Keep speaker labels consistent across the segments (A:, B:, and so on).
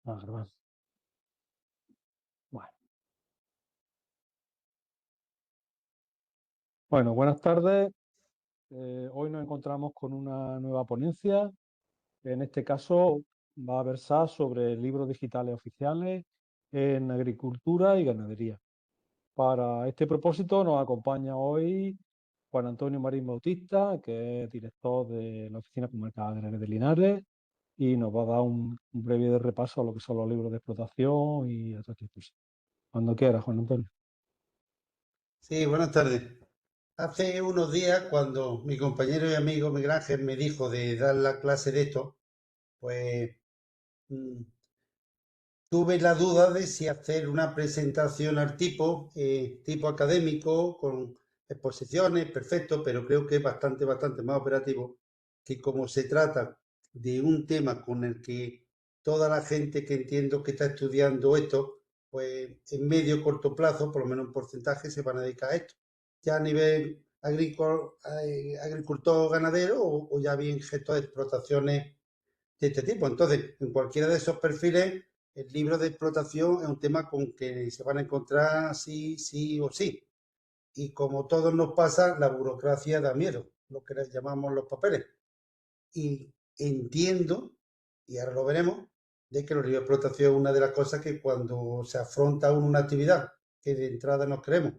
A: A grabar. Bueno. Bueno, buenas tardes. Hoy nos encontramos con una nueva ponencia. En este caso va a versar sobre libros digitales oficiales en agricultura y ganadería. Para este propósito nos acompaña hoy Juan Antonio Marín Bautista, que es director de la Oficina Comarcal Agraria de Linares, y nos va a dar un breve repaso a lo que son los libros de explotación y otras cosas. Cuando quieras, Juan Antonio.
B: Sí, buenas tardes. Hace unos días, cuando mi compañero y amigo Miguel Ángel me dijo de dar la clase de esto, pues mm, tuve la duda de si hacer una presentación al tipo académico, con exposiciones, perfecto, pero creo que es bastante más operativo, que como se trata de un tema con el que toda la gente que entiendo que está estudiando esto, pues en medio corto plazo, por lo menos un porcentaje, se van a dedicar a esto. Ya a nivel agricultor ganadero o ya bien gestor de explotaciones de este tipo. Entonces, en cualquiera de esos perfiles, el libro de explotación es un tema con que se van a encontrar sí o sí. Y como todos nos pasa, la burocracia da miedo, lo que les llamamos los papeles. Y entiendo, y ahora lo veremos, de que los libros de explotación es una de las cosas que cuando se afronta una actividad que de entrada nos creemos,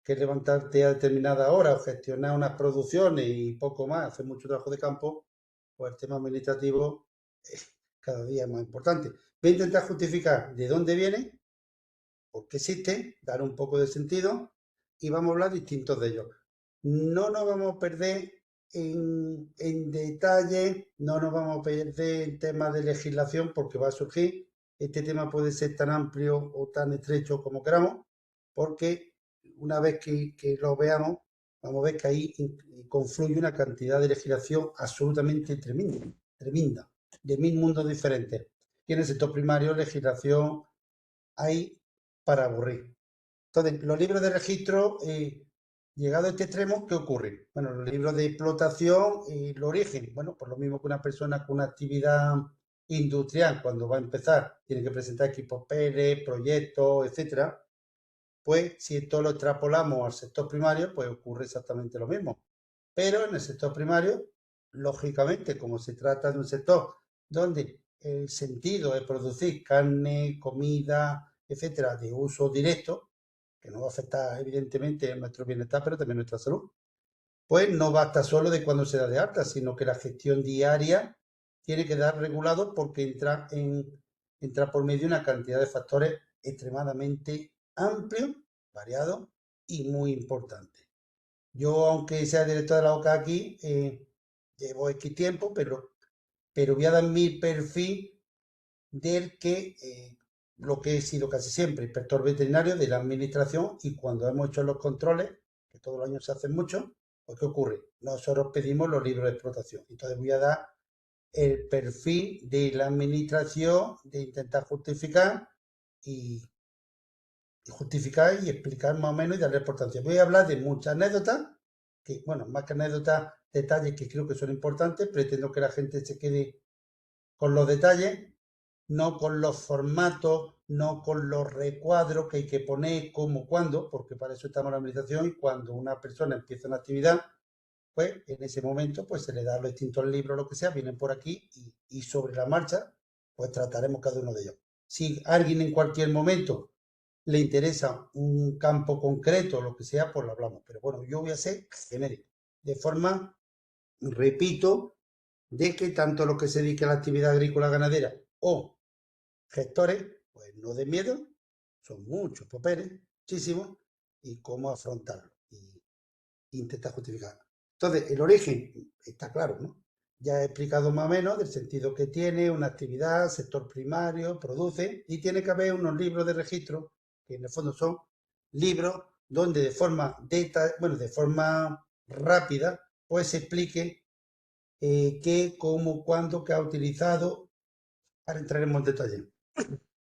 B: que es levantarte a determinada hora o gestionar unas producciones y poco más, hacer mucho trabajo de campo, pues el tema administrativo es cada día más importante. Voy a intentar justificar de dónde viene, por qué existe, dar un poco de sentido y vamos a hablar distintos de ellos. No nos vamos a perder en detalle, no nos vamos a perder en temas de legislación porque va a surgir. Este tema puede ser tan amplio o tan estrecho como queramos, porque una vez que lo veamos, vamos a ver que ahí confluye una cantidad de legislación absolutamente tremenda, de 1000 mundos diferentes. Y en el sector primario, legislación hay para aburrir. Entonces, los libros de registro, llegado a este extremo, ¿qué ocurre? Bueno, los libros de explotación y el origen, bueno, por lo mismo que una persona con una actividad industrial, cuando va a empezar, tiene que presentar equipos PL, proyectos, etcétera, pues si esto lo extrapolamos al sector primario, pues ocurre exactamente lo mismo. Pero en el sector primario, lógicamente, como se trata de un sector donde el sentido es producir carne, comida, etcétera, de uso directo, que no va a afectar evidentemente a nuestro bienestar, pero también a nuestra salud, pues no basta solo de cuando se da de alta, sino que la gestión diaria tiene que dar regulado porque entra por medio una cantidad de factores extremadamente amplios, variados y muy importantes. Yo, aunque sea director de la OCA aquí, llevo X tiempo, pero voy a dar mi perfil del que lo que he sido casi siempre, inspector veterinario de la administración, y cuando hemos hecho los controles, que todos los años se hacen muchos, pues ¿qué ocurre? Nosotros pedimos los libros de explotación. Entonces voy a dar el perfil de la administración, de intentar y, justificar y explicar más o menos y darle importancia. Voy a hablar de muchas anécdotas, que bueno, más que anécdotas, detalles que creo que son importantes. Pretendo que la gente se quede con los detalles, no con los formatos, no con los recuadros que hay que poner, cómo, cuándo, porque para eso estamos en la administración y cuando una persona empieza una actividad, pues en ese momento pues se le da los distintos libros, lo que sea, vienen por aquí y sobre la marcha pues trataremos cada uno de ellos. Si a alguien en cualquier momento le interesa un campo concreto, lo que sea, pues lo hablamos. Pero bueno, yo voy a ser genérico. De forma, repito, de que tanto los que se dedican a la actividad agrícola ganadera o gestores, pues no den miedo, son muchos papeles, muchísimos, y cómo afrontarlo y intentar justificarlo. Entonces, el origen está claro, ¿no? Ya he explicado más o menos del sentido que tiene una actividad, sector primario, produce, y tiene que haber unos libros de registro, que en el fondo son libros donde de forma rápida, pues se explique qué, cómo, cuándo, qué ha utilizado, para entrar en más detalle.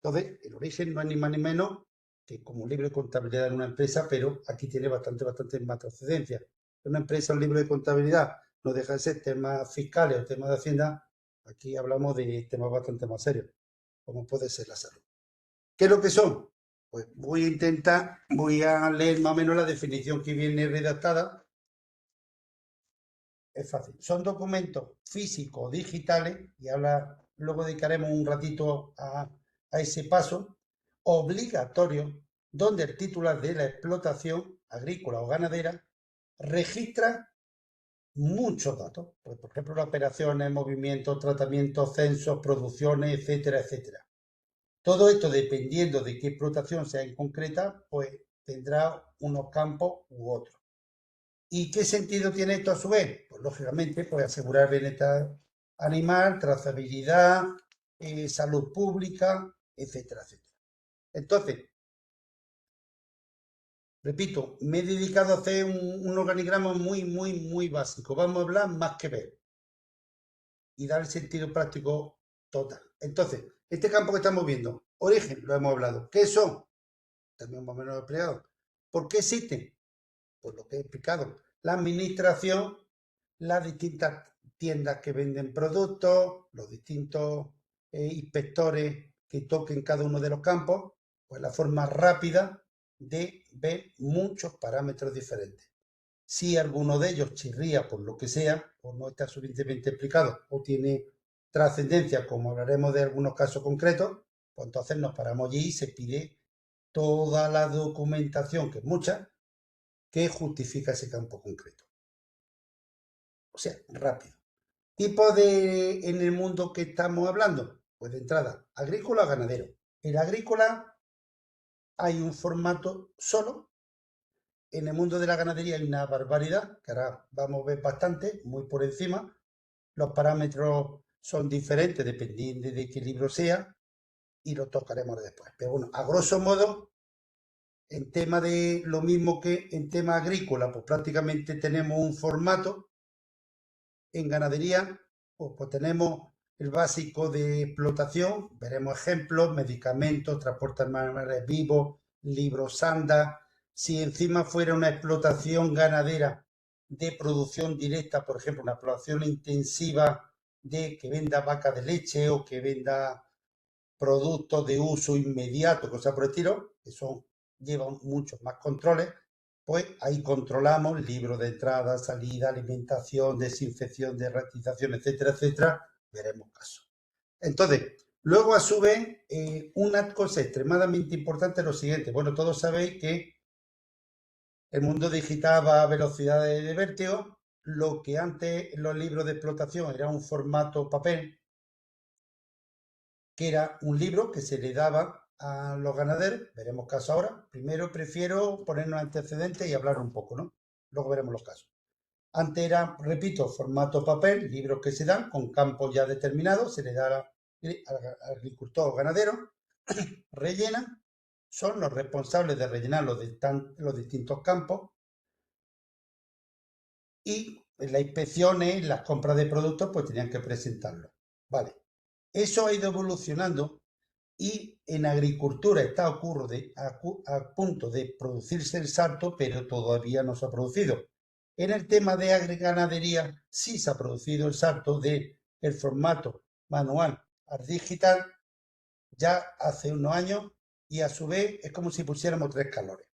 B: Entonces, el origen no es ni más ni menos que como un libro de contabilidad en una empresa, pero aquí tiene bastante más trascendencia. En una empresa, un libro de contabilidad no deja de ser temas fiscales o temas de hacienda. Aquí hablamos de temas bastante más serios. como puede ser la salud. ¿Qué es lo que son? Pues voy a leer más o menos la definición que viene redactada. Es fácil. Son documentos físicos, digitales, y luego dedicaremos un ratito a ese paso, obligatorios, donde el titular de la explotación agrícola o ganadera registra muchos datos, pues, por ejemplo, las operaciones, movimientos, tratamientos, censos, producciones, etcétera, etcétera. Todo esto, dependiendo de qué explotación sea en concreta, pues tendrá unos campos u otros. ¿Y qué sentido tiene esto a su vez? Pues lógicamente, pues asegurar bienestar animal, trazabilidad, salud pública, etcétera, etcétera. Entonces, repito, me he dedicado a hacer un organigrama muy básico. Vamos a hablar más que ver y dar el sentido práctico total. Entonces, este campo que estamos viendo, origen, lo hemos hablado. ¿Qué son? También más o menos explicado. ¿Por qué existen? Pues lo que he explicado. La administración, las distintas tiendas que venden productos, los distintos inspectores que toquen cada uno de los campos, pues la forma rápida de ver muchos parámetros diferentes. Si alguno de ellos chirría por lo que sea, o no está suficientemente explicado, o tiene trascendencia, como hablaremos de algunos casos concretos, pues entonces nos paramos allí y se pide toda la documentación, que es mucha, que justifica ese campo concreto. O sea, rápido. ¿Tipo en el mundo que estamos hablando? Pues de entrada, agrícola o ganadero. En agrícola hay un formato solo. En el mundo de la ganadería hay una barbaridad, que ahora vamos a ver bastante, muy por encima. Los parámetros son diferentes dependiendo de qué libro sea y lo tocaremos después. Pero bueno, a grosso modo, en tema de lo mismo que en tema agrícola, pues prácticamente tenemos un formato. En ganadería, pues tenemos el básico de explotación, veremos ejemplos, medicamentos, transporte de animales vivos, libros sanda. Si encima fuera una explotación ganadera de producción directa, por ejemplo, una explotación intensiva de que venda vaca de leche o que venda productos de uso inmediato, cosas por el estilo, que llevan muchos más controles, pues ahí controlamos libros de entrada, salida, alimentación, desinfección, derratización, etcétera, etcétera, veremos casos. Entonces, luego a su vez, una cosa extremadamente importante es lo siguiente. Bueno, todos sabéis que el mundo digital va a velocidades de vértigo. Lo que antes los libros de explotación era un formato papel, que era un libro que se le daba a los ganaderos, veremos casos ahora. Primero prefiero ponernos antecedentes y hablar un poco, ¿no? Luego veremos los casos. Antes era, repito, formato papel, libros que se dan con campos ya determinados, se le da al agricultor o ganadero, rellenan, son los responsables de rellenar los distintos campos y en las inspecciones, las compras de productos, pues tenían que presentarlo. Vale. Eso ha ido evolucionando y en agricultura está a punto de producirse el salto, pero todavía no se ha producido. En el tema de ganadería sí se ha producido el salto del formato manual al digital ya hace unos años y a su vez es como si pusiéramos 3 escalones.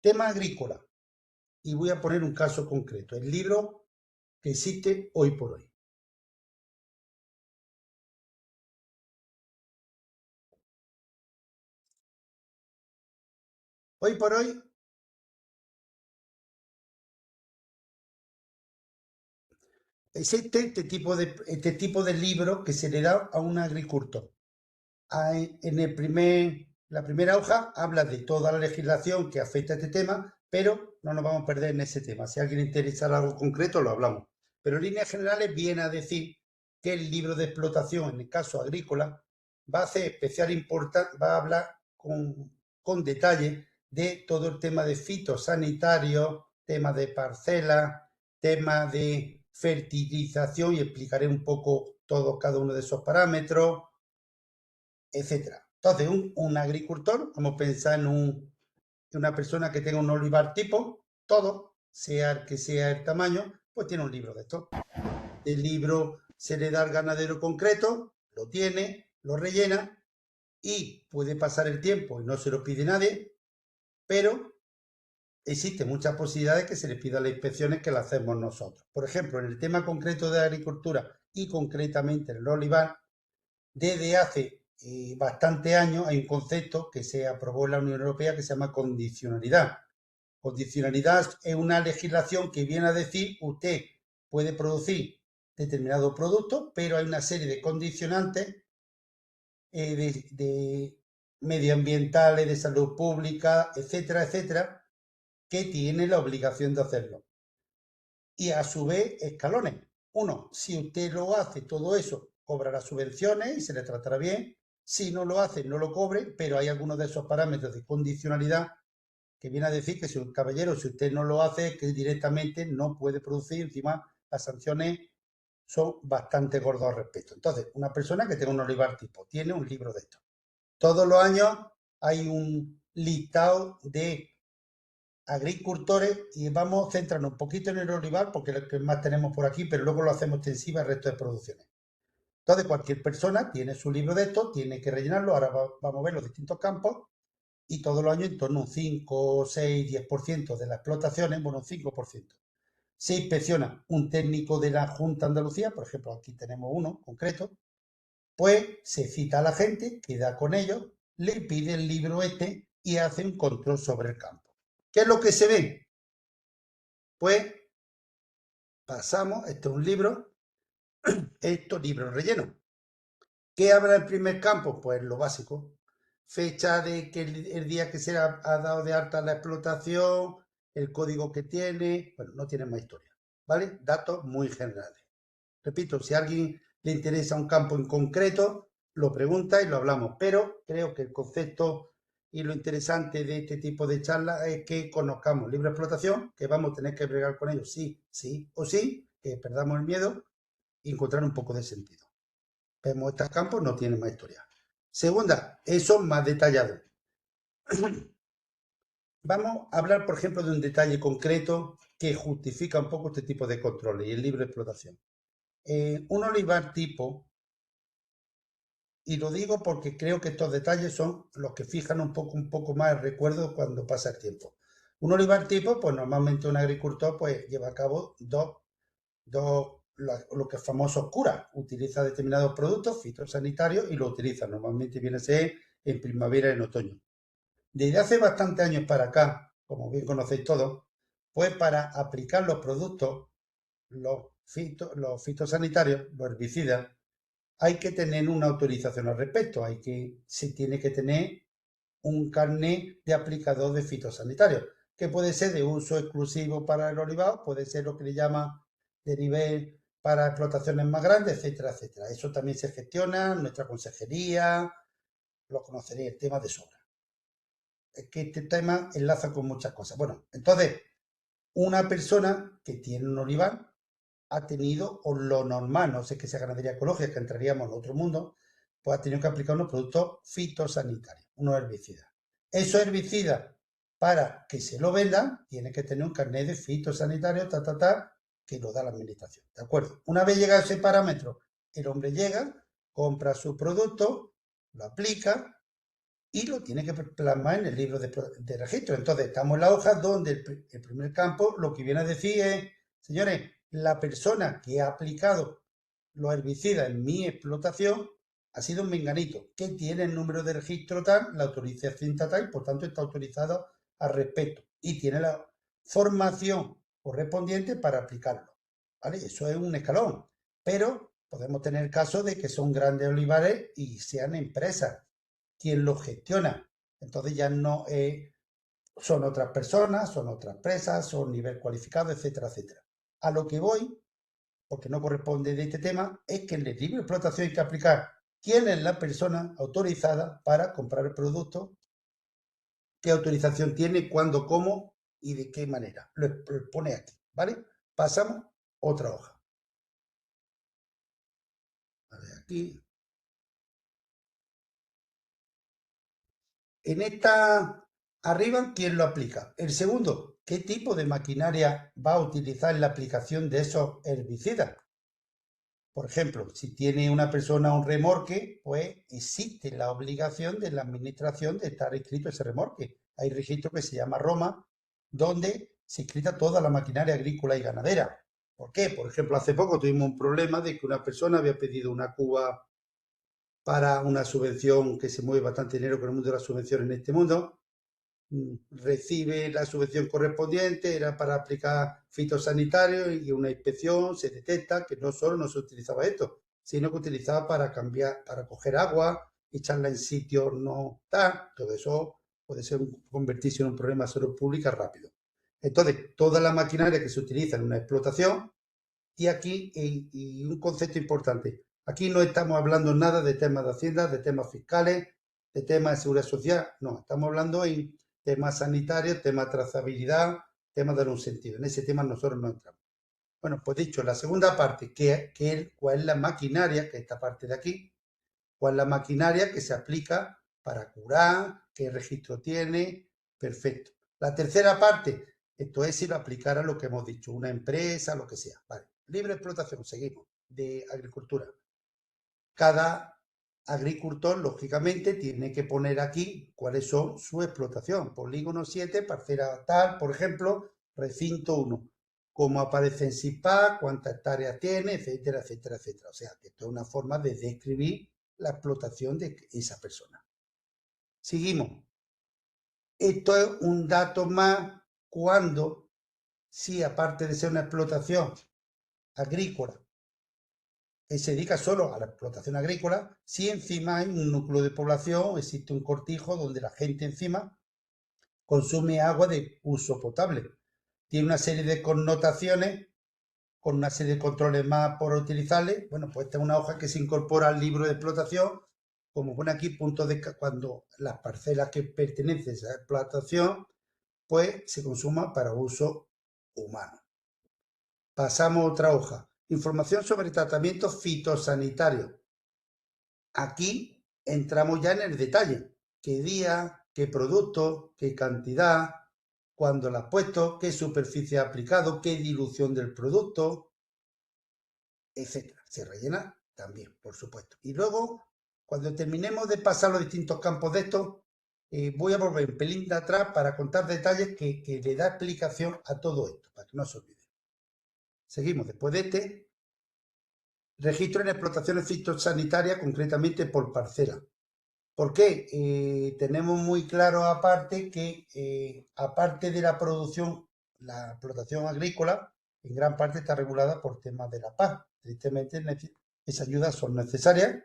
B: Tema agrícola. Y voy a poner un caso concreto. El libro que existe hoy por hoy. Hoy por hoy existe este tipo de libro que se le da a un agricultor. En la primera hoja habla de toda la legislación que afecta a este tema, pero no nos vamos a perder en ese tema. Si a alguien le interesa algo concreto, lo hablamos. Pero en líneas generales viene a decir que el libro de explotación, en el caso agrícola, va a hacer especial importancia, va a hablar con detalle de todo el tema de fitosanitario, tema de parcela, tema de fertilización y explicaré un poco cada uno de esos parámetros, etcétera. Entonces, un agricultor, como pensar en una persona que tenga un olivar tipo, todo, sea el que sea el tamaño, pues tiene un libro de esto. El libro se le da al ganadero concreto, lo tiene, lo rellena y puede pasar el tiempo y no se lo pide nadie, pero existen muchas posibilidades que se le pida las inspecciones que las hacemos nosotros. Por ejemplo, en el tema concreto de agricultura y concretamente en el olivar, desde hace bastante años hay un concepto que se aprobó en la Unión Europea que se llama condicionalidad. Condicionalidad es una legislación que viene a decir usted puede producir determinado producto, pero hay una serie de condicionantes de medioambientales, de salud pública, etcétera, etcétera, que tiene la obligación de hacerlo. Y a su vez, escalones. Uno, si usted lo hace todo eso, cobrará subvenciones y se le tratará bien. Si no lo hace, no lo cobre, pero hay algunos de esos parámetros de condicionalidad que viene a decir que si un caballero, si usted no lo hace, que directamente no puede producir. Encima, las sanciones son bastante gordas al respecto. Entonces, una persona que tenga un olivar tipo, tiene un libro de esto. Todos los años hay un listado de agricultores y vamos centrando un poquito en el olivar porque es lo que más tenemos por aquí, pero luego lo hacemos extensiva al resto de producciones. Entonces, cualquier persona tiene su libro de esto, tiene que rellenarlo. Ahora vamos a ver los distintos campos y todos los años en torno a un 5, 6, 10% de las explotaciones, bueno, un 5%. Se inspecciona un técnico de la Junta de Andalucía, por ejemplo, aquí tenemos uno concreto, pues se cita a la gente, queda con ellos, le pide el libro este y hace un control sobre el campo. ¿Qué es lo que se ve? Pues pasamos, esto es un libro, esto libro relleno. ¿Qué habrá en el primer campo? Pues lo básico. Fecha de que el día que se ha dado de alta la explotación, el código que tiene, bueno, no tiene más historia, ¿vale? Datos muy generales. Repito, si a alguien le interesa un campo en concreto, lo pregunta y lo hablamos, pero creo que el concepto y lo interesante de este tipo de charlas es que conozcamos libre explotación, que vamos a tener que bregar con ellos sí, sí o sí, que perdamos el miedo y encontrar un poco de sentido. Vemos estos campos, no tienen más historia. Segunda, eso más detallado. Vamos a hablar, por ejemplo, de un detalle concreto que justifica un poco este tipo de controles y el libre explotación. Un olivar tipo, y lo digo porque creo que estos detalles son los que fijan un poco más el recuerdo cuando pasa el tiempo. Un olivar tipo, pues normalmente un agricultor pues lleva a cabo lo que es famoso cura, utiliza determinados productos fitosanitarios y lo utiliza. Normalmente viene a ser en primavera y en otoño. Desde hace bastantes años para acá, como bien conocéis todos, pues para aplicar los productos, los fitosanitarios, los herbicidas, hay que tener una autorización al respecto. Se tiene que tener un carnet de aplicador de fitosanitarios, que puede ser de uso exclusivo para el olivar, puede ser lo que le llama de nivel para explotaciones más grandes, etcétera, etcétera. Eso también se gestiona en nuestra consejería, lo conoceréis el tema de sobra. Es que este tema enlaza con muchas cosas. Bueno, entonces, una persona que tiene un olivar ha tenido, o lo normal, no sé que sea ganadería ecológica, que entraríamos en otro mundo, pues ha tenido que aplicar unos productos fitosanitarios, unos herbicidas. Esos herbicidas, para que se lo vendan, tiene que tener un carnet de fitosanitario, que lo da la administración. ¿De acuerdo? Una vez llegado ese parámetro, el hombre llega, compra su producto, lo aplica y lo tiene que plasmar en el libro de registro. Entonces, estamos en la hoja donde el primer campo lo que viene a decir es, señores, la persona que ha aplicado los herbicidas en mi explotación ha sido un menganito, que tiene el número de registro tal, la autorización tal, por tanto está autorizado al respecto y tiene la formación correspondiente para aplicarlo. ¿Vale? Eso es un escalón, pero podemos tener casos de que son grandes olivares y sean empresas quien lo gestiona. Entonces ya no son otras personas, son otras empresas, son nivel cualificado, etcétera, etcétera. A lo que voy, porque no corresponde de este tema, es que en el libro de explotación hay que aplicar quién es la persona autorizada para comprar el producto, qué autorización tiene, cuándo, cómo y de qué manera. Lo pone aquí, ¿vale? Pasamos otra hoja. A ver, aquí. En esta arriba, ¿quién lo aplica? El segundo, ¿qué tipo de maquinaria va a utilizar en la aplicación de esos herbicidas? Por ejemplo, si tiene una persona un remorque, pues existe la obligación de la administración de estar inscrito ese remorque. Hay registro que se llama Roma, donde se inscrita toda la maquinaria agrícola y ganadera. ¿Por qué? Por ejemplo, hace poco tuvimos un problema de que una persona había pedido una cuba para una subvención que se mueve bastante dinero con el mundo de las subvenciones en este mundo. Recibe la subvención correspondiente, era para aplicar fitosanitarios y una inspección se detecta que no solo no se utilizaba esto, sino que utilizaba para cambiar, para coger agua, echarla en sitios no tal, todo eso puede ser convertirse en un problema de salud pública rápido. Entonces, toda la maquinaria que se utiliza en una explotación, y aquí y un concepto importante, aquí no estamos hablando nada de temas de hacienda, de temas fiscales, de temas de seguridad social, no, estamos hablando en temas sanitarios, temas de trazabilidad, temas de un sentido. En ese tema nosotros no entramos. Bueno, pues dicho, la segunda parte, ¿cuál es la maquinaria, que es esta parte de aquí? ¿Cuál es la maquinaria que se aplica para curar? ¿Qué registro tiene? Perfecto. La tercera parte, esto es si lo aplicara a lo que hemos dicho, una empresa, lo que sea. Vale. Libre explotación, seguimos, de agricultura. Cada agricultor, lógicamente, tiene que poner aquí cuáles son su explotación. Polígono 7, parcela tal, por ejemplo, recinto 1. Cómo aparece en SIPA, cuántas hectáreas tiene, etcétera, etcétera, etcétera. O sea, que esto es una forma de describir la explotación de esa persona. Seguimos. Esto es un dato más cuando, si aparte de ser una explotación agrícola, que se dedica solo a la explotación agrícola, si encima hay un núcleo de población, existe un cortijo donde la gente encima consume agua de uso potable. Tiene una serie de connotaciones con una serie de controles más por utilizarle. Bueno, pues esta es una hoja que se incorpora al libro de explotación, como pone aquí, punto de cuando las parcelas que pertenecen a esa explotación, pues se consuma para uso humano. Pasamos a otra hoja. Información sobre tratamiento fitosanitario. Aquí entramos ya en el detalle. ¿Qué día, qué producto, qué cantidad, cuándo lo has puesto, qué superficie ha aplicado, qué dilución del producto, etcétera? Se rellena también, por supuesto. Y luego, cuando terminemos de pasar los distintos campos de esto, voy a volver un pelín de atrás para contar detalles que le da explicación a todo esto, para que no se olvide. Seguimos después de este. Registro en explotaciones fitosanitarias, concretamente por parcela. ¿Por qué? Tenemos muy claro aparte que, aparte de la producción, la explotación agrícola, en gran parte está regulada por temas de la PAC. Tristemente, esas ayudas son necesarias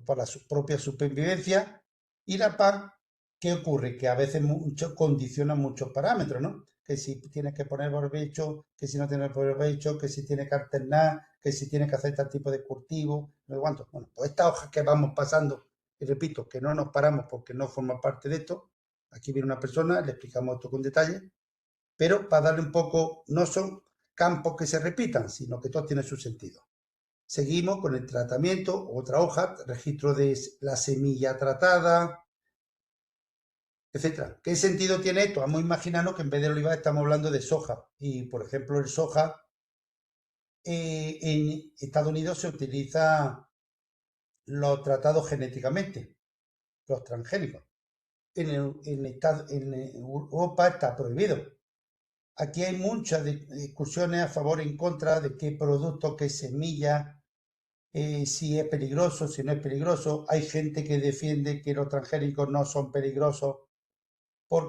B: para su propia supervivencia. Y la PAC, ¿qué ocurre? Que a veces condiciona muchos parámetros, ¿no? Que si tienes que poner barbecho, que si no tienes que poner barbecho, que si tienes que alternar, que si tienes que hacer tal tipo de cultivo, no sé cuánto. Bueno, pues estas hojas que vamos pasando, y repito, que no nos paramos porque no forma parte de esto, aquí viene una persona, le explicamos esto con detalle, pero para darle un poco, no son campos que se repitan, sino que todo tiene su sentido. Seguimos con el tratamiento, otra hoja, registro de la semilla tratada, etcétera. ¿Qué sentido tiene esto? Vamos a imaginarnos que en vez de olivar estamos hablando de soja. Y, por ejemplo, el soja en Estados Unidos se utiliza los tratados genéticamente, los transgénicos. En Europa está prohibido. Aquí hay muchas discusiones a favor y en contra de qué producto, qué semilla, si es peligroso, si no es peligroso. Hay gente que defiende que los transgénicos no son peligrosos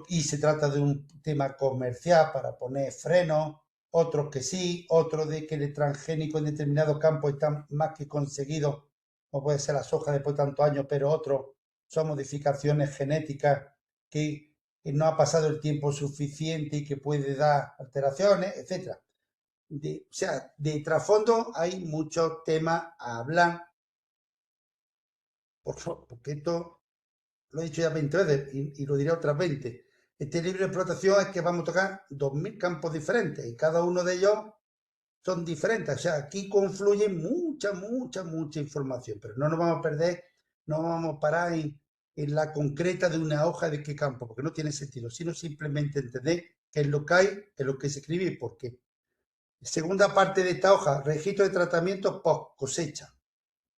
B: y se trata de un tema comercial para poner frenos, otros que sí, otros de que el transgénico en determinados campos está más que conseguido, como puede ser la soja después de tantos años, pero otros son modificaciones genéticas que no ha pasado el tiempo suficiente y que puede dar alteraciones, etcétera. O sea, de trasfondo hay muchos temas a hablar, porque esto lo he dicho ya 20 veces y lo diré otras 20. Este libro de explotación es que vamos a tocar 2000 campos diferentes y cada uno de ellos son diferentes. O sea, aquí confluye mucha información, pero no nos vamos a perder, no vamos a parar en la concreta de una hoja de qué campo, porque no tiene sentido, sino simplemente entender qué es lo que hay, qué es lo que se escribe y por qué. Segunda parte de esta hoja, registro de tratamiento post cosecha.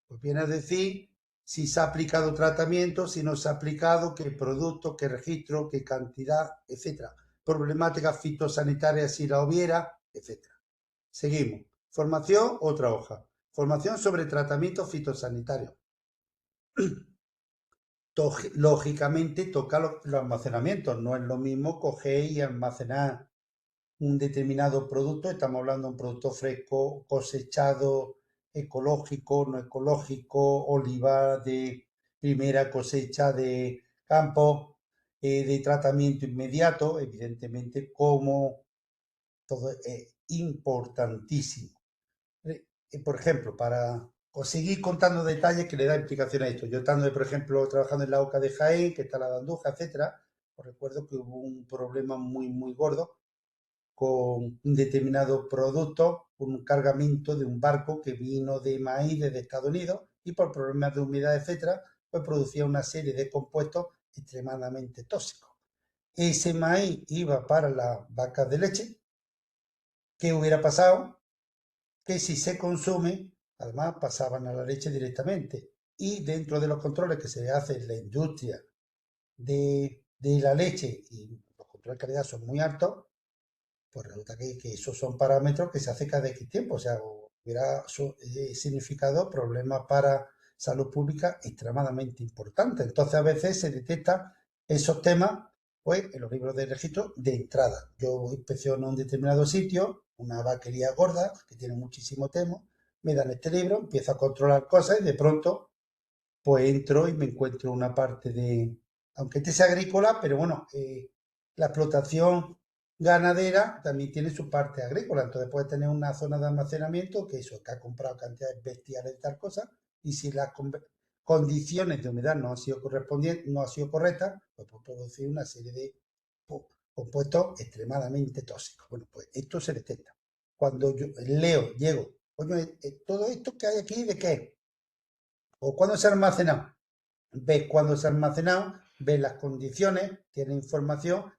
B: Pues viene a decir si se ha aplicado tratamiento, si no se ha aplicado, qué producto, qué registro, qué cantidad, etcétera. Problemáticas fitosanitarias si la hubiera, etcétera. Seguimos. Formación, otra hoja. Formación sobre tratamiento fitosanitario. Lógicamente toca los almacenamientos. No es lo mismo coger y almacenar un determinado producto. Estamos hablando de un producto fresco, cosechado, ecológico, no ecológico, olivar de primera cosecha de campo, de tratamiento inmediato, evidentemente, como todo es importantísimo. Por ejemplo, para seguir contando detalles que le da explicación a esto. Yo estando, por ejemplo, trabajando en la OCA de Jaén, que está la de Andújar, etcétera, os recuerdo que hubo un problema muy, muy gordo con un determinado producto, un cargamento de un barco que vino de maíz desde Estados Unidos y por problemas de humedad, etcétera, pues producía una serie de compuestos extremadamente tóxicos. Ese maíz iba para las vacas de leche. ¿Qué hubiera pasado? Que si se consume, además pasaban a la leche directamente. Y dentro de los controles que se hace en la industria de la leche, y los controles de calidad son muy altos, pues resulta que esos son parámetros que se hace cada X tiempo. O sea, hubiera significado problemas para salud pública extremadamente importantes. Entonces, a veces se detectan esos temas pues, en los libros de registro de entrada. Yo inspecciono un determinado sitio, una vaquería gorda que tiene muchísimo tema, me dan este libro, empiezo a controlar cosas y de pronto pues entro y me encuentro una parte de, aunque este sea agrícola, pero bueno, la explotación ganadera también tiene su parte agrícola, entonces puede tener una zona de almacenamiento que eso, que ha comprado cantidades bestiales de tal cosa, y si las condiciones de humedad no han sido correspondientes, no han sido correctas, pues puede producir una serie de compuestos extremadamente tóxicos. Bueno, pues esto se detecta. Cuando yo leo, llego, coño, todo esto que hay aquí, ¿de qué? ¿O cuándo se ha almacenado? Ves cuándo se ha almacenado, ves las condiciones, tiene información,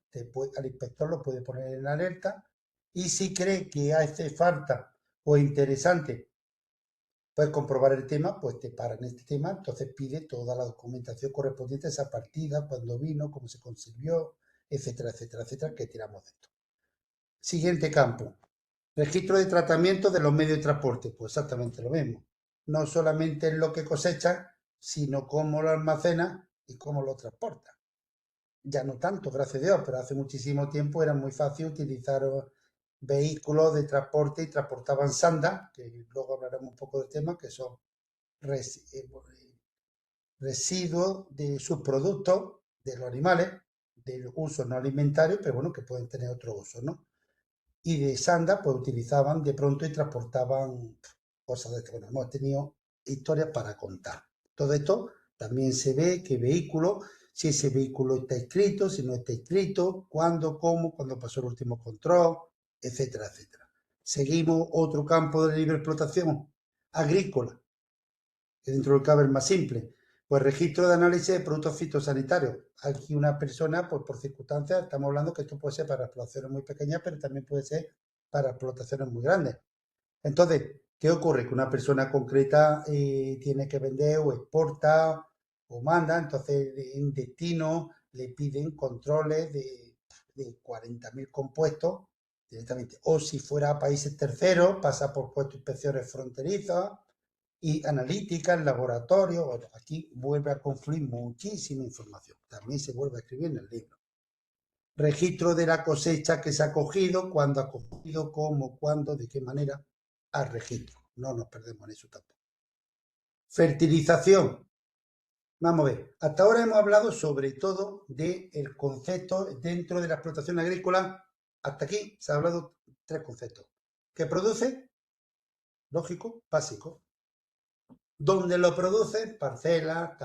B: al inspector lo puede poner en alerta y si cree que hace falta o interesante, puedes comprobar el tema, pues te para en este tema, entonces pide toda la documentación correspondiente a esa partida, cuándo vino, cómo se consiguió, etcétera, etcétera, etcétera, que tiramos de esto. Siguiente campo. Registro de tratamiento de los medios de transporte. Pues exactamente lo mismo. No solamente es lo que cosecha, sino cómo lo almacena y cómo lo transporta. Ya no tanto, gracias a Dios, pero hace muchísimo tiempo era muy fácil utilizar vehículos de transporte y transportaban sanda, que luego hablaremos un poco del tema, que son residuos de subproductos de los animales, de uso no alimentario, pero bueno, que pueden tener otro uso, ¿no? Y de Sanda pues utilizaban de pronto y transportaban cosas de este. Bueno, hemos tenido historias para contar. Todo esto también se ve qué vehículo, si ese vehículo está inscrito, si no está inscrito, cuándo, cómo, cuándo pasó el último control, etcétera, etcétera. Seguimos otro campo de libre explotación, agrícola, que dentro del cabe el más simple. Pues registro de análisis de productos fitosanitarios. Aquí una persona, pues por circunstancias, estamos hablando que esto puede ser para explotaciones muy pequeñas, pero también puede ser para explotaciones muy grandes. Entonces, ¿qué ocurre? Que una persona concreta tiene que vender o exporta o manda, entonces en destino le piden controles de 40.000 compuestos directamente. O si fuera a países terceros, pasa por puestos de inspecciones fronterizas y analíticas, laboratorios. Bueno, aquí vuelve a confluir muchísima información. También se vuelve a escribir en el libro. Registro de la cosecha que se ha cogido, cuándo ha cogido, cómo, cuándo, de qué manera, al registro. No nos perdemos en eso tampoco. Fertilización. Vamos a ver, hasta ahora hemos hablado sobre todo del concepto dentro de la explotación agrícola. Hasta aquí se ha hablado tres conceptos. ¿Qué produce? Lógico, básico. ¿Dónde lo produce? Parcela,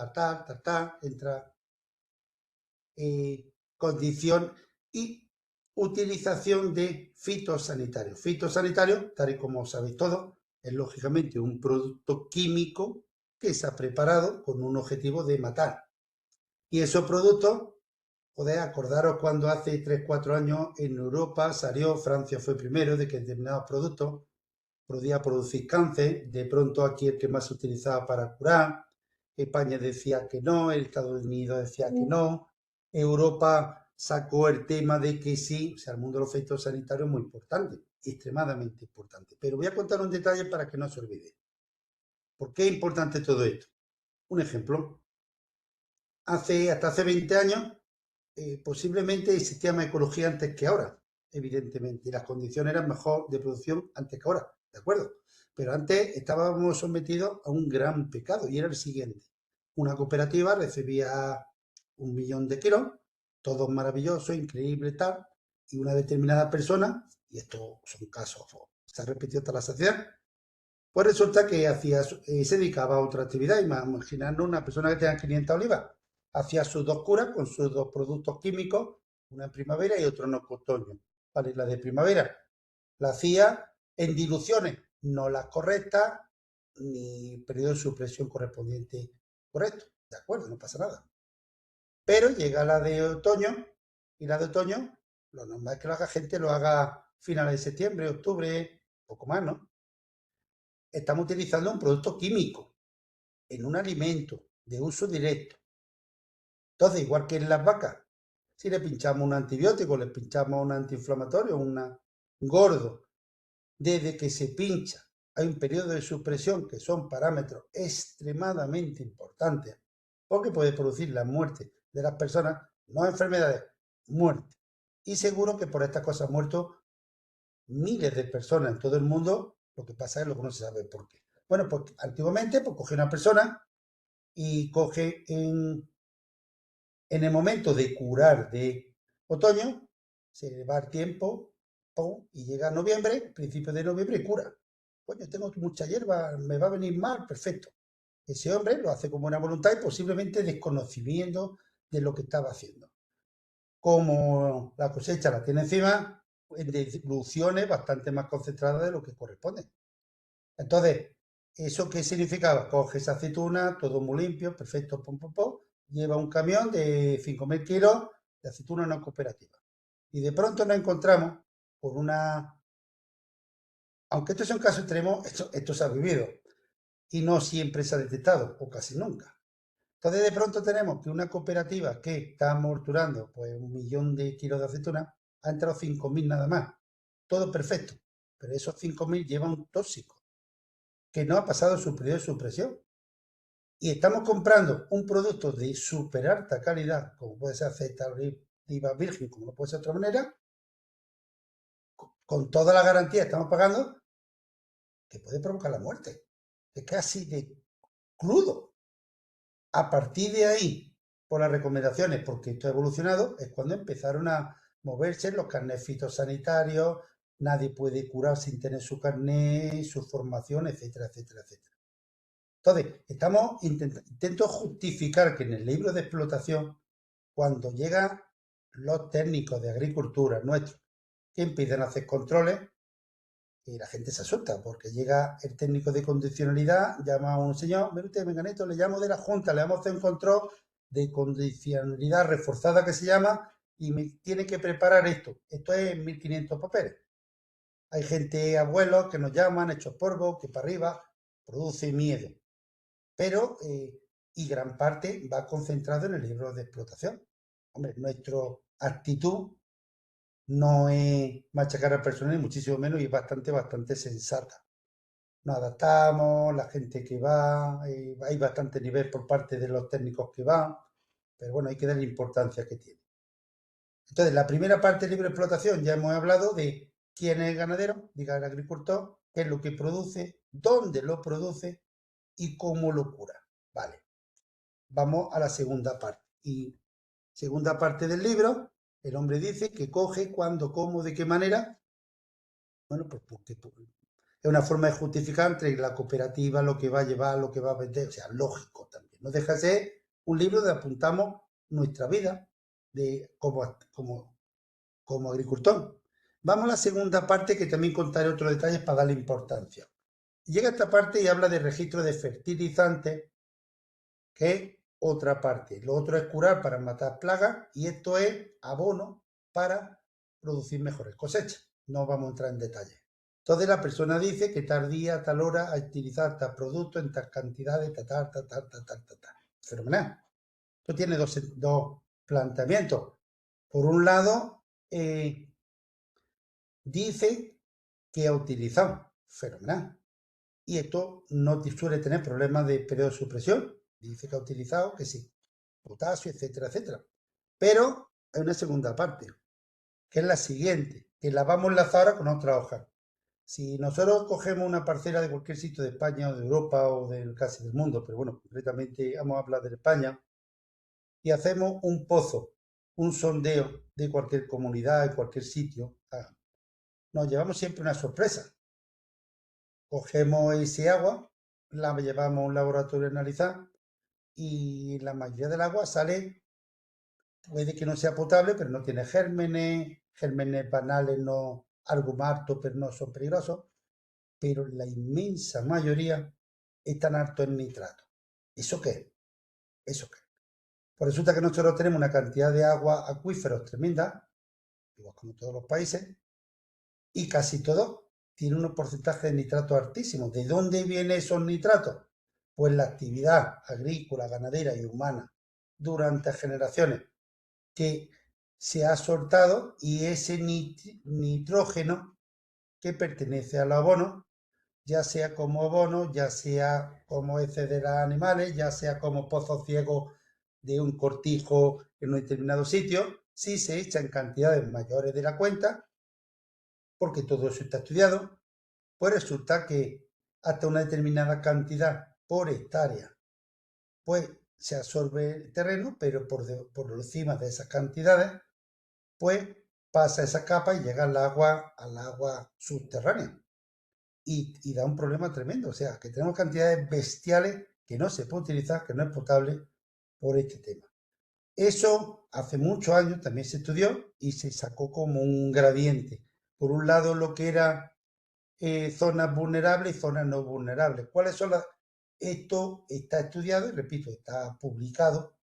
B: entra condición y utilización de fitosanitarios. Fitosanitario, tal y como sabéis todos, es lógicamente un producto químico que se ha preparado con un objetivo de matar. Y esos productos Joder, acordaros cuando hace 3, 4 años en Europa salió, Francia fue primero, de que determinados productos podía producir cáncer, de pronto aquí el que más se utilizaba para curar, España decía que no, el Estados Unidos decía que no, Europa sacó el tema de que sí, o sea, el mundo de los efectos sanitarios es muy importante, extremadamente importante. Pero voy a contar un detalle para que no se olvide. ¿Por qué es importante todo esto? Un ejemplo. Hasta hace 20 años posiblemente existía más ecología antes que ahora, evidentemente, y las condiciones eran mejor de producción antes que ahora, ¿de acuerdo? Pero antes estábamos sometidos a un gran pecado y era el siguiente. Una cooperativa recibía 1 millón de kilos, todos maravillosos, increíble, tal, y una determinada persona, y estos son casos, se ha repetido hasta la saciedad, pues resulta que se dedicaba a otra actividad. Imaginando una persona que tenga 500 olivas, hacía sus 2 curas con sus 2 productos químicos, una en primavera y otro en otoño. Vale, la de primavera la hacía en diluciones, no las correctas, ni periodo de supresión correspondiente correcto. De acuerdo, no pasa nada. Pero llega la de otoño, y la de otoño, lo normal es que lo haga gente, lo haga finales de septiembre, octubre, poco más, ¿no? Estamos utilizando un producto químico en un alimento de uso directo. Entonces, igual que en las vacas, si le pinchamos un antibiótico, le pinchamos un antiinflamatorio, un gordo, desde que se pincha hay un periodo de supresión que son parámetros extremadamente importantes porque puede producir la muerte de las personas, no enfermedades, muerte. Y seguro que por estas cosas han muerto miles de personas en todo el mundo, lo que pasa es lo que no se sabe por qué. Bueno, pues antiguamente pues coge una persona y coge en el momento de curar de otoño, se le va el tiempo, ¡pum! Y llega noviembre, principio de noviembre y cura. Coño, tengo mucha hierba, me va a venir mal, perfecto. Ese hombre lo hace con buena voluntad y posiblemente desconocimiento de lo que estaba haciendo. Como la cosecha la tiene encima, en diluciones bastante más concentradas de lo que corresponde. Entonces, ¿eso qué significaba? Coge esa aceituna, todo muy limpio, perfecto, pum, pum, pum, lleva un camión de 5.000 kilos de aceituna en una cooperativa. Y de pronto nos encontramos por una... Aunque esto es un caso extremo, esto se ha vivido y no siempre se ha detectado, o casi nunca. Entonces, de pronto tenemos que una cooperativa que está morturando pues 1 millón de kilos de aceituna ha entrado 5.000 nada más. Todo perfecto. Pero esos 5.000 llevan un tóxico que no ha pasado su periodo de supresión. Y estamos comprando un producto de súper alta calidad, como puede ser aceite de oliva virgen, como no puede ser de otra manera, con toda la garantía estamos pagando, que puede provocar la muerte. Es casi de crudo. A partir de ahí, por las recomendaciones, porque esto ha evolucionado, es cuando empezaron a moverse los carnets fitosanitarios, nadie puede curar sin tener su carnet, su formación, etcétera, etcétera, etcétera. Entonces, intento justificar que en el libro de explotación, cuando llegan los técnicos de agricultura nuestros, que empiezan a hacer controles, y la gente se asusta, porque llega el técnico de condicionalidad, llama a un señor, mire usted, Menganito, le llamo de la Junta, le vamos a hacer un control de condicionalidad reforzada que se llama, y me tiene que preparar esto. Esto es 1.500 papeles. Hay gente, abuelos, que nos llaman, hechos polvo, que para arriba, produce miedo. Pero, y gran parte va concentrado en el libro de explotación. Hombre, nuestra actitud no es machacar al personal, ni muchísimo menos, y es bastante sensata. Nos adaptamos, la gente que va, hay bastante nivel por parte de los técnicos que van, pero bueno, hay que darle importancia que tiene. Entonces, la primera parte del libro de explotación ya hemos hablado de quién es el ganadero, diga el agricultor, qué es lo que produce, dónde lo produce y cómo lo cura. Vale, vamos a la segunda parte. Y segunda parte del libro, el hombre dice que coge, cuándo, cómo, de qué manera. Bueno, pues porque es una forma de justificar entre la cooperativa, lo que va a llevar, lo que va a vender, o sea, lógico también. No deja de ser un libro donde apuntamos nuestra vida de como agricultor. Vamos a la segunda parte, que también contaré otros detalles para darle importancia. Llega esta parte y habla de registro de fertilizantes, que es otra parte. Lo otro es curar para matar plagas y esto es abono para producir mejores cosechas. No vamos a entrar en detalle. Entonces la persona dice que tal día, tal hora, a utilizar tal producto en tal cantidades, tal. Fenomenal. Esto tiene dos planteamientos. Por un lado, dice que ha utilizado. Fenomenal. Y esto no suele tener problemas de periodo de supresión. Dice que ha utilizado, que sí, potasio, etcétera, etcétera. Pero hay una segunda parte, que es la siguiente, que la vamos a enlazar ahora con otra hoja. Si nosotros cogemos una parcela de cualquier sitio de España o de Europa o casi del mundo, pero bueno, concretamente vamos a hablar de España, y hacemos un pozo, un sondeo de cualquier comunidad, de cualquier sitio, nos llevamos siempre una sorpresa. Cogemos ese agua, la llevamos a un laboratorio a analizar y la mayoría del agua sale, puede que no sea potable, pero no tiene gérmenes banales, no, algo harto, pero no son peligrosos, pero la inmensa mayoría están hartos en nitrato. ¿Eso qué? ¿Eso qué? Pues resulta que nosotros tenemos una cantidad de agua acuíferos tremenda, igual como todos los países, y casi todos tienen unos porcentajes de nitratos altísimos. ¿De dónde vienen esos nitratos? Pues la actividad agrícola, ganadera y humana durante generaciones que se ha soltado y ese nitrógeno que pertenece al abono, ya sea como abono, ya sea como heces de los animales, ya sea como pozo ciego de un cortijo en un determinado sitio, si se echa en cantidades mayores de la cuenta, porque todo eso está estudiado, pues resulta que hasta una determinada cantidad por hectárea, pues se absorbe el terreno, pero por encima de esas cantidades, pues pasa esa capa y llega al agua subterránea. Y da un problema tremendo. O sea, que tenemos cantidades bestiales que no se puede utilizar, que no es potable por este tema. Eso hace muchos años también se estudió y se sacó como un gradiente. Por un lado, lo que era zonas vulnerables y zonas no vulnerables. ¿Cuáles son las? Esto está estudiado y, repito, está publicado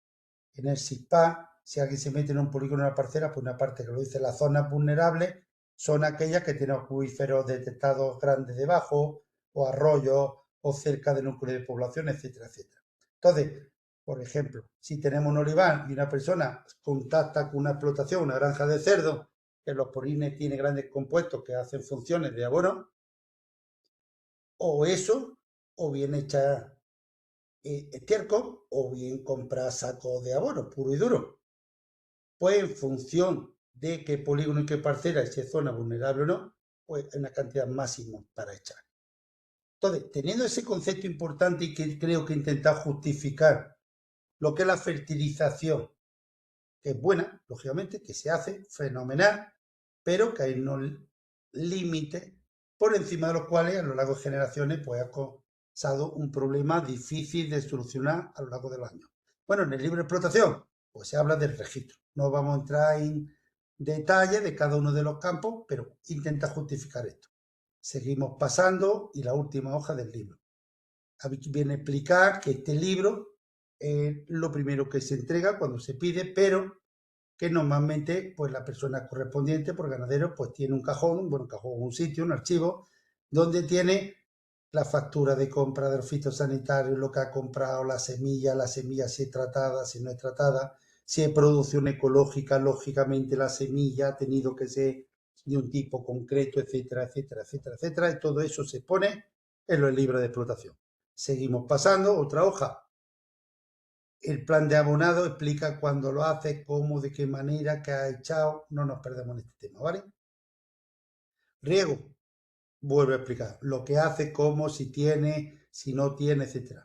B: en el SIGPAR. Si alguien se mete en un polígono, en una parcela, pues una parte que lo dice, las zonas vulnerables son aquellas que tienen acuíferos detectados grandes debajo, o arroyos, o cerca del núcleo de población, etcétera, etcétera. Entonces, por ejemplo, si tenemos un olivar y una persona contacta con una explotación, una granja de cerdo, que los purines tienen grandes compuestos que hacen funciones de abono, o eso, o bien echar estiércol, o bien comprar sacos de abono puro y duro. Pues en función de qué polígono y qué parcela, si es zona vulnerable o no, pues hay una cantidad máxima para echar. Entonces, teniendo ese concepto importante y que creo que intenta justificar lo que es la fertilización, que es buena, lógicamente, que se hace fenomenal, pero que hay unos límites por encima de los cuales a lo largo de generaciones pues ha causado un problema difícil de solucionar a lo largo de los años. Bueno, en el libro de explotación pues se habla del registro. No vamos a entrar en detalle de cada uno de los campos, pero intenta justificar esto. Seguimos pasando y la última hoja del libro. Viene a explicar que este libro es lo primero que se entrega cuando se pide, pero que normalmente pues la persona correspondiente por ganadero pues tiene un cajón, bueno, un cajón, un sitio, un archivo, donde tiene la factura de compra del fitosanitario, lo que ha comprado, la semilla si es tratada, si no es tratada, si es producción ecológica, lógicamente la semilla ha tenido que ser de un tipo concreto, etcétera, etcétera, etcétera, etcétera, y todo eso se pone en los libros de explotación. Seguimos pasando, otra hoja. El plan de abonado explica cuándo lo hace, cómo, de qué manera, qué ha echado. No nos perdemos en este tema, ¿vale? Riego, vuelve a explicar lo que hace, cómo, si tiene, si no tiene, etc.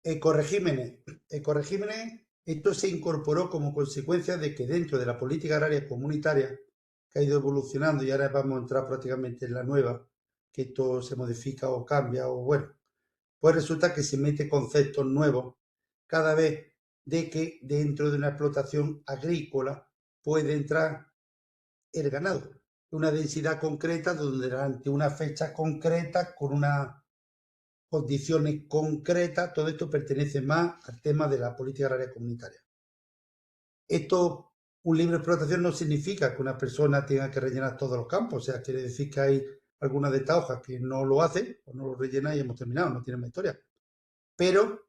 B: Ecoregímenes. Ecoregímenes, esto se incorporó como consecuencia de que dentro de la política agraria comunitaria, que ha ido evolucionando y ahora vamos a entrar prácticamente en la nueva, que esto se modifica o cambia o bueno, pues resulta que se mete conceptos nuevos cada vez de que dentro de una explotación agrícola puede entrar el ganado, una densidad concreta donde durante una fecha concreta con una condiciones concretas, todo esto pertenece más al tema de la política agraria comunitaria. Esto, un libro de explotación no significa que una persona tenga que rellenar todos los campos, o sea, quiere decir que hay algunas de estas hojas que no lo hacen o no lo rellenan y hemos terminado, no tiene más historia. Pero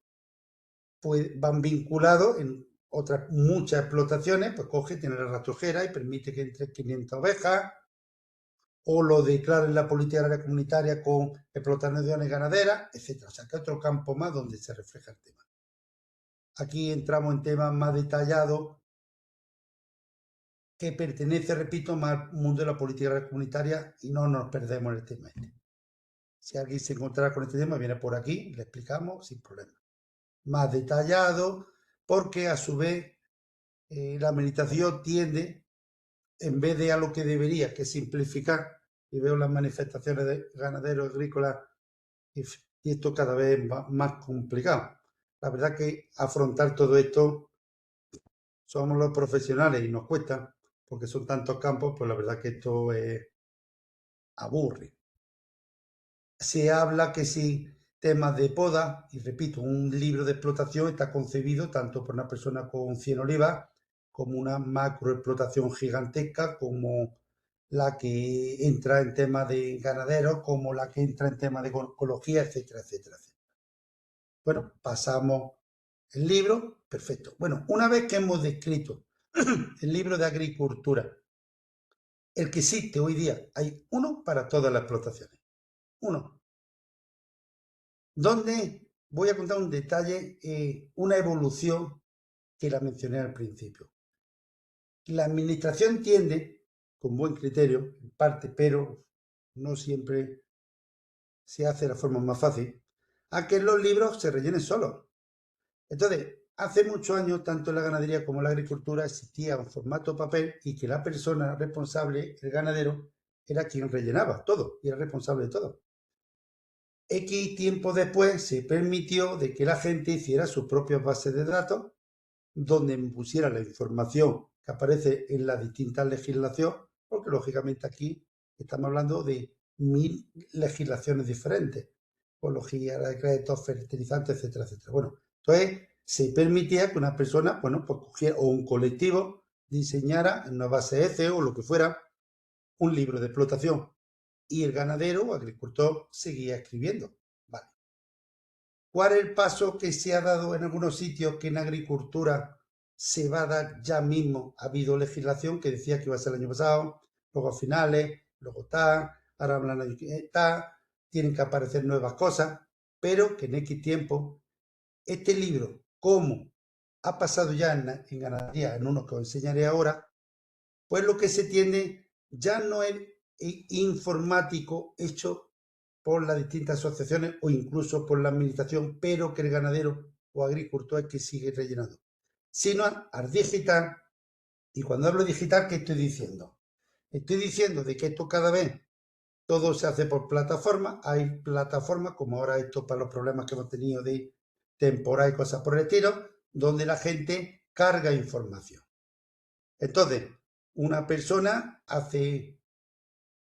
B: pues van vinculados en otras muchas explotaciones, pues coge, tiene la rastrojera y permite que entre 500 ovejas, o lo declara en la política agraria comunitaria con explotaciones ganaderas, etc. O sea, que hay otro campo más donde se refleja el tema. Aquí entramos en temas más detallados que pertenece, repito, más al mundo de la política agraria comunitaria y no nos perdemos en el tema este. Si alguien se encontrará con este tema, viene por aquí, le explicamos sin problema. Más detallado, porque a su vez la meditación tiende, en vez de a lo que debería, que es simplificar, y veo las manifestaciones de ganaderos agrícolas, y esto cada vez va más complicado. La verdad que afrontar todo esto, somos los profesionales y nos cuesta, porque son tantos campos, pues la verdad que esto aburre. Se habla que si temas de poda, y repito, un libro de explotación está concebido tanto por una persona con 100 olivas como una macroexplotación gigantesca, como la que entra en temas de ganaderos, como la que entra en temas de ecología, etcétera, etcétera, etcétera. Bueno, pasamos el libro, perfecto. Bueno, una vez que hemos descrito el libro de agricultura, el que existe hoy día, hay uno para todas las explotaciones. Uno, donde voy a contar un detalle, una evolución que la mencioné al principio. La administración tiende, con buen criterio, en parte, pero no siempre se hace de la forma más fácil, a que los libros se rellenen solos. Entonces, hace muchos años, tanto en la ganadería como en la agricultura, existía un formato papel y que la persona responsable, el ganadero, era quien rellenaba todo y era responsable de todo. X tiempo después se permitió de que la gente hiciera sus propias bases de datos donde pusiera la información que aparece en las distintas legislaciones, porque lógicamente aquí estamos hablando de 1000 legislaciones diferentes, ecología, decretos, fertilizantes, etcétera, etcétera. Bueno, entonces se permitía que una persona, bueno, pues cogiera, o un colectivo, diseñara en una base ECE o lo que fuera, un libro de explotación y el ganadero o agricultor seguía escribiendo. Vale. ¿Cuál es el paso que se ha dado en algunos sitios que en agricultura se va a dar ya mismo? Ha habido legislación que decía que iba a ser el año pasado, luego a finales, luego está, ahora hablan de está, tienen que aparecer nuevas cosas, pero que en X tiempo, este libro, como ha pasado ya en ganadería, en uno que os enseñaré ahora, pues lo que se tiende ya no es informático hecho por las distintas asociaciones o incluso por la administración, pero que el ganadero o agricultor es que sigue rellenando, sino al digital. Y cuando hablo digital, ¿qué estoy diciendo? Estoy diciendo de que esto cada vez todo se hace por plataforma. Hay plataformas como ahora esto para los problemas que hemos tenido de temporada y cosas por el estilo, donde la gente carga información. Entonces, una persona hace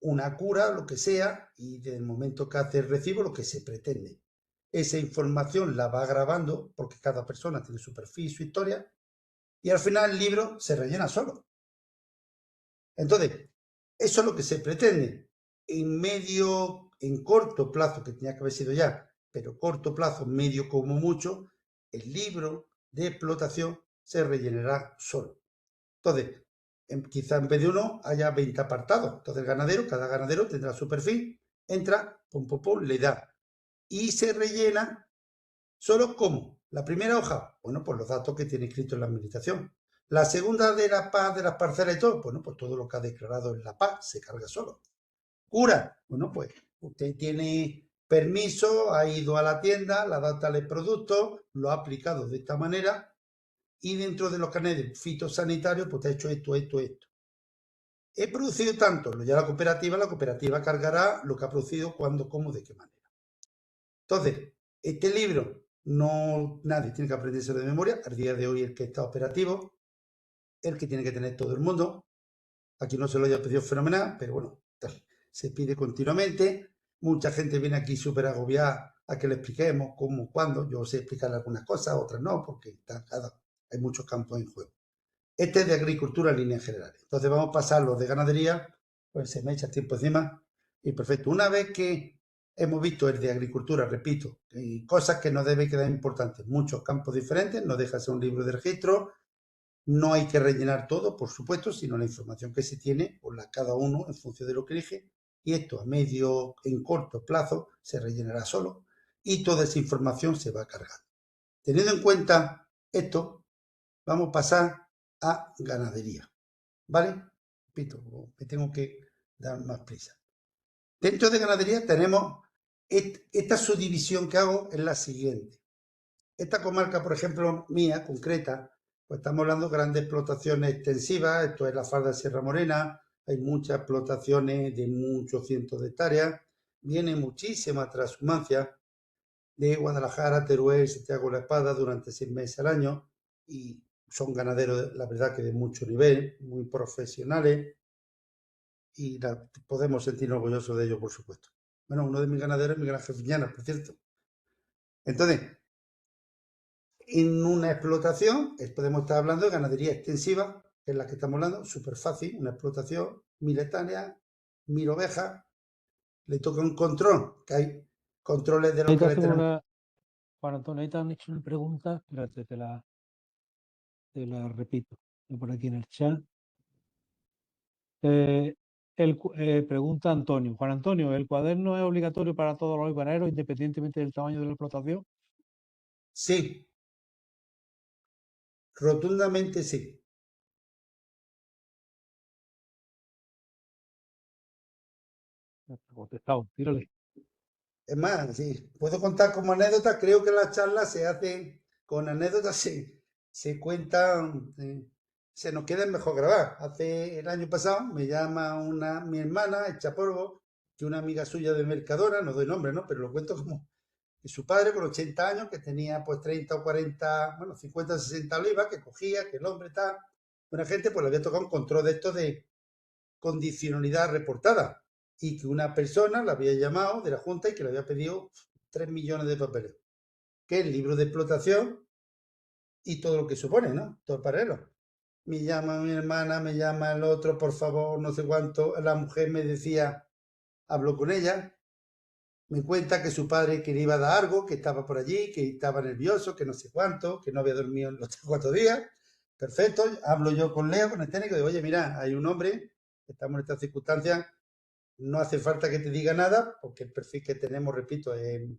B: una cura, lo que sea, y del momento que hace el recibo, lo que se pretende. Esa información la va grabando, porque cada persona tiene su perfil, su historia, y al final el libro se rellena solo. Entonces, eso es lo que se pretende. En corto plazo, que tenía que haber sido ya, pero corto plazo, medio como mucho, el libro de explotación se rellenará solo. Entonces, quizá en vez de uno haya 20 apartados. Entonces, cada ganadero tendrá su perfil, entra, pum, pum, pum, le da. Y se rellena solo como. La primera hoja, bueno, pues los datos que tiene escrito en la administración. La segunda de la PA, de las parcelas y todo, bueno, pues todo lo que ha declarado en la PA se carga solo. Cura, bueno, pues usted tiene permiso, ha ido a la tienda, la data del producto, lo ha aplicado de esta manera y dentro de los carnets fitosanitarios, pues ha hecho esto, esto, esto. He producido tanto, lo ya la cooperativa cargará lo que ha producido, cuándo, cómo, de qué manera. Entonces, este libro, no nadie tiene que aprenderse de memoria, al día de hoy el que está operativo, el que tiene que tener todo el mundo, aquí no se lo haya pedido fenomenal, pero bueno, se pide continuamente, mucha gente viene aquí súper agobiada a que le expliquemos cómo, cuándo. Yo sé explicarle algunas cosas, otras no, porque hay muchos campos en juego. Este es de agricultura en líneas generales. Entonces vamos a pasar los de ganadería, pues se me echa tiempo encima y perfecto. Una vez que hemos visto el de agricultura, repito, cosas que nos debe quedar importantes, muchos campos diferentes, no deja de ser un libro de registro, no hay que rellenar todo, por supuesto, sino la información que se tiene, pues la cada uno en función de lo que elige, y esto a medio, en corto plazo, se rellenará solo, y toda esa información se va a cargar. Teniendo en cuenta esto, vamos a pasar a ganadería, ¿vale? Repito, me tengo que dar más prisa. Dentro de ganadería tenemos esta subdivisión que hago es la siguiente. Esta comarca, por ejemplo, mía, concreta, pues estamos hablando de grandes explotaciones extensivas, esto es la falda de Sierra Morena, hay muchas explotaciones de muchos cientos de hectáreas, viene muchísima transhumancia de Guadalajara, Teruel, Santiago de la Espada durante 6 meses al año y son ganaderos, la verdad que de mucho nivel, muy profesionales y podemos sentirnos orgullosos de ellos, por supuesto. Bueno, uno de mis ganaderos es mi granja Fiñana, por cierto. Entonces, en una explotación, podemos estar hablando de ganadería extensiva, que es la que estamos hablando, súper fácil, una explotación, 1000 hectáreas, 1000 ovejas, le toca un control, que hay controles de los
A: Ahí te
B: que le
A: hacen
B: tenemos.
A: Juan Antonio, ahí te han hecho una pregunta, espérate, te la repito, por aquí en el chat. Pregunta Antonio. Juan Antonio, ¿el cuaderno es obligatorio para todos los ganaderos independientemente del tamaño de la explotación?
B: Sí, rotundamente sí.
A: Contestado, tírale.
B: Es más, sí, puedo contar como anécdota, creo que las charlas se hacen con anécdotas, se cuentan, se nos quedan mejor grabar. Hace el año pasado me llama mi hermana, Echa Polvo, que una amiga suya de Mercadona, no doy nombre, ¿no? Pero lo cuento como que su padre con 80 años, que tenía pues 30 o 40, bueno, 50 o 60 olivas, que cogía, que el hombre está, buena gente, pues le había tocado un control de esto de condicionalidad reportada y que una persona la había llamado de la Junta y que le había pedido 3 millones de papeles, que es el libro de explotación y todo lo que supone, ¿no? Todo paralelo. Me llama mi hermana, me llama el otro, por favor, no sé cuánto. La mujer me decía, habló con ella, me cuenta que su padre que le iba a dar algo, que estaba por allí, que estaba nervioso, que no sé cuánto, que no había dormido en los 4 días. Perfecto, hablo yo con Leo, con el técnico, y digo, oye, mira, hay un hombre, estamos en estas circunstancias, no hace falta que te diga nada, porque el perfil que tenemos, repito, es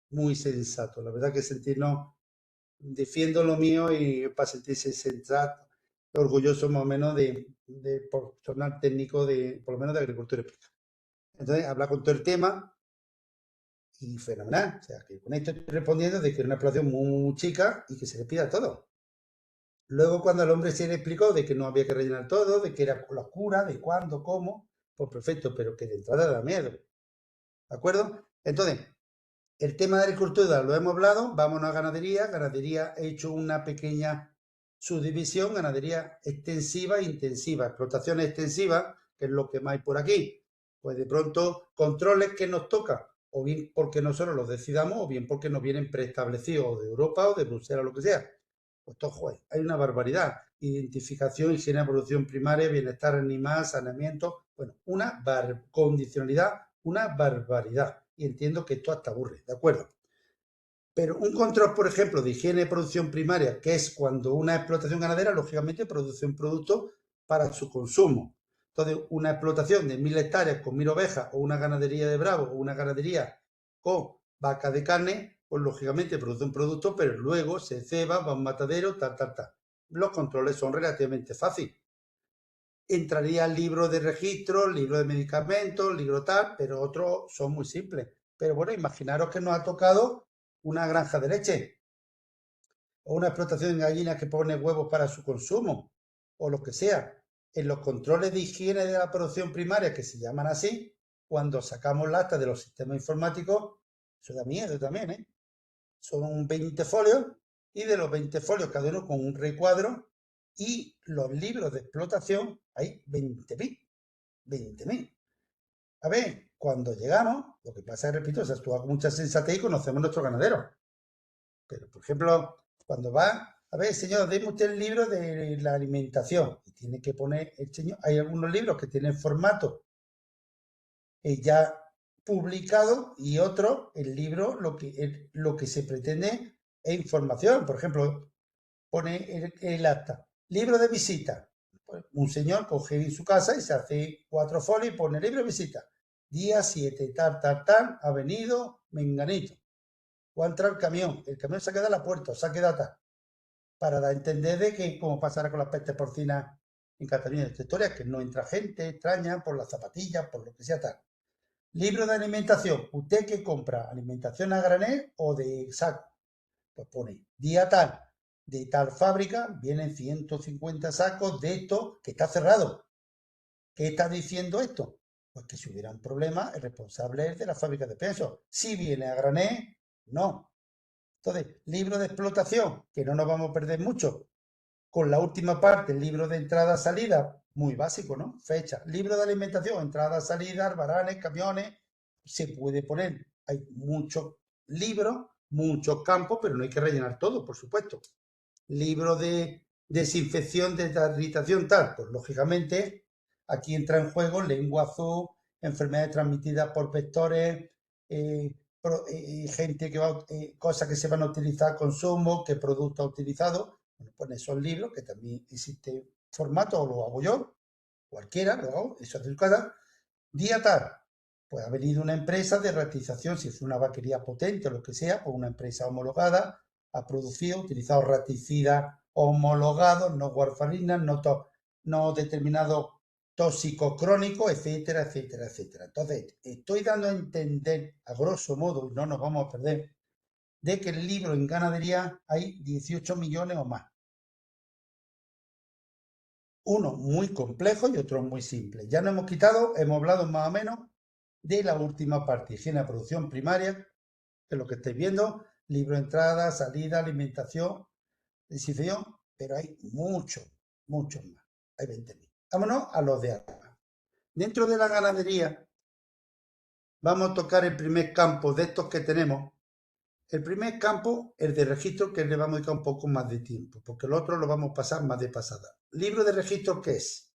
B: muy sensato. La verdad que sentirnos, defiendo lo mío y para sentirse sensato, orgulloso más o menos de personal técnico de, por lo menos de agricultura y pesca. Entonces, habla con todo el tema y fenomenal. O sea, que con esto estoy respondiendo de que era una explotación muy chica y que se le pida todo. Luego, cuando al hombre se le explicó de que no había que rellenar todo, de que era la oscura, de cuándo, cómo, pues perfecto, pero que de entrada da miedo. ¿De acuerdo? Entonces, el tema de agricultura lo hemos hablado, vámonos a ganadería. Ganadería he hecho una pequeña subdivisión, ganadería extensiva e intensiva. Explotaciones extensivas, que es lo que más hay por aquí. Pues de pronto, controles que nos toca, o bien porque nosotros los decidamos, o bien porque nos vienen preestablecidos de Europa o de Bruselas, lo que sea. Pues todo, hay una barbaridad. Identificación, higiene de producción primaria, bienestar animal, saneamiento. Bueno, una condicionalidad, una barbaridad. Y entiendo que esto hasta aburre, ¿de acuerdo? Pero un control, por ejemplo, de higiene de producción primaria, que es cuando una explotación ganadera, lógicamente, produce un producto para su consumo. Entonces, una explotación de 1000 hectáreas con 1000 ovejas, o una ganadería de bravos, o una ganadería con vaca de carne, pues lógicamente produce un producto, pero luego se ceba, va a un matadero, tal, tal, tal. Los controles son relativamente fáciles. Entraría el libro de registro, libro de medicamentos, libro tal, pero otros son muy simples. Pero bueno, imaginaros que nos ha tocado una granja de leche o una explotación de gallinas que pone huevos para su consumo o lo que sea. En los controles de higiene de la producción primaria, que se llaman así, cuando sacamos la acta de los sistemas informáticos, eso da miedo también, ¿eh? Son 20 folios y de los 20 folios cada uno con un recuadro y los libros de explotación hay 20.000. 20.000. A ver, cuando llegamos, lo que pasa es, repito, se actúa con mucha sensatez y conocemos a nuestros ganaderos. Pero, por ejemplo, cuando va, a ver, señor, deme usted el libro de la alimentación. Y tiene que poner el señor, hay algunos libros que tienen formato ya publicado y otros, el libro, lo que se pretende es información. Por ejemplo, pone el acta. Libro de visita. Pues un señor coge en su casa y se hace 4 folios y pone libro de visita. Día 7, tal, ha venido Menganito. O ha entrado el camión se ha quedado a la puerta, se ha quedado tal. Para dar a entender de que, como pasará con las pestes porcinas en Cataluña, esta historia, que no entra gente extraña por las zapatillas, por lo que sea tal. Libro de alimentación. ¿Usted qué compra? ¿Alimentación a granel o de saco? Pues pone día tal, de tal fábrica, vienen 150 sacos de esto que está cerrado. ¿Qué está diciendo esto? Pues que si hubiera un problema, el responsable es de la fábrica de peso. Si viene a granel, no. Entonces, libro de explotación, que no nos vamos a perder mucho. Con la última parte, el libro de entrada-salida, muy básico, ¿no? Fecha. Libro de alimentación, entrada-salida, albaranes, camiones. Se puede poner. Hay muchos libros, muchos campos, pero no hay que rellenar todo, por supuesto. Libro de desinfección, de irritación, tal. Pues lógicamente, aquí entra en juego lengua azul, enfermedades transmitidas por vectores, gente que va, cosas que se van a utilizar, consumo, qué producto ha utilizado. Bueno, pues esos libros, que también existe formato, o lo hago yo, cualquiera, lo hago, eso es educada. Día tal, pues ha venido una empresa de ratización, si es una vaquería potente o lo que sea, pues una empresa homologada, ha producido, utilizado raticidas homologados, no warfarinas, no determinados tóxicos crónicos, etcétera, etcétera, etcétera. Entonces, estoy dando a entender, a grosso modo, y no nos vamos a perder, de que el libro en ganadería hay 18 millones o más. Uno muy complejo y otro muy simple. Ya nos hemos quitado, hemos hablado más o menos de la última parte, higiene de producción primaria, que es lo que estáis viendo, libro de entrada, salida, alimentación, desinfección, pero hay muchos más. Hay 20.000. Vámonos a los de arriba. Dentro de la ganadería, vamos a tocar el primer campo de estos que tenemos. El primer campo, el de registro, que le vamos a dedicar un poco más de tiempo, porque el otro lo vamos a pasar más de pasada. ¿Libro de registro qué es?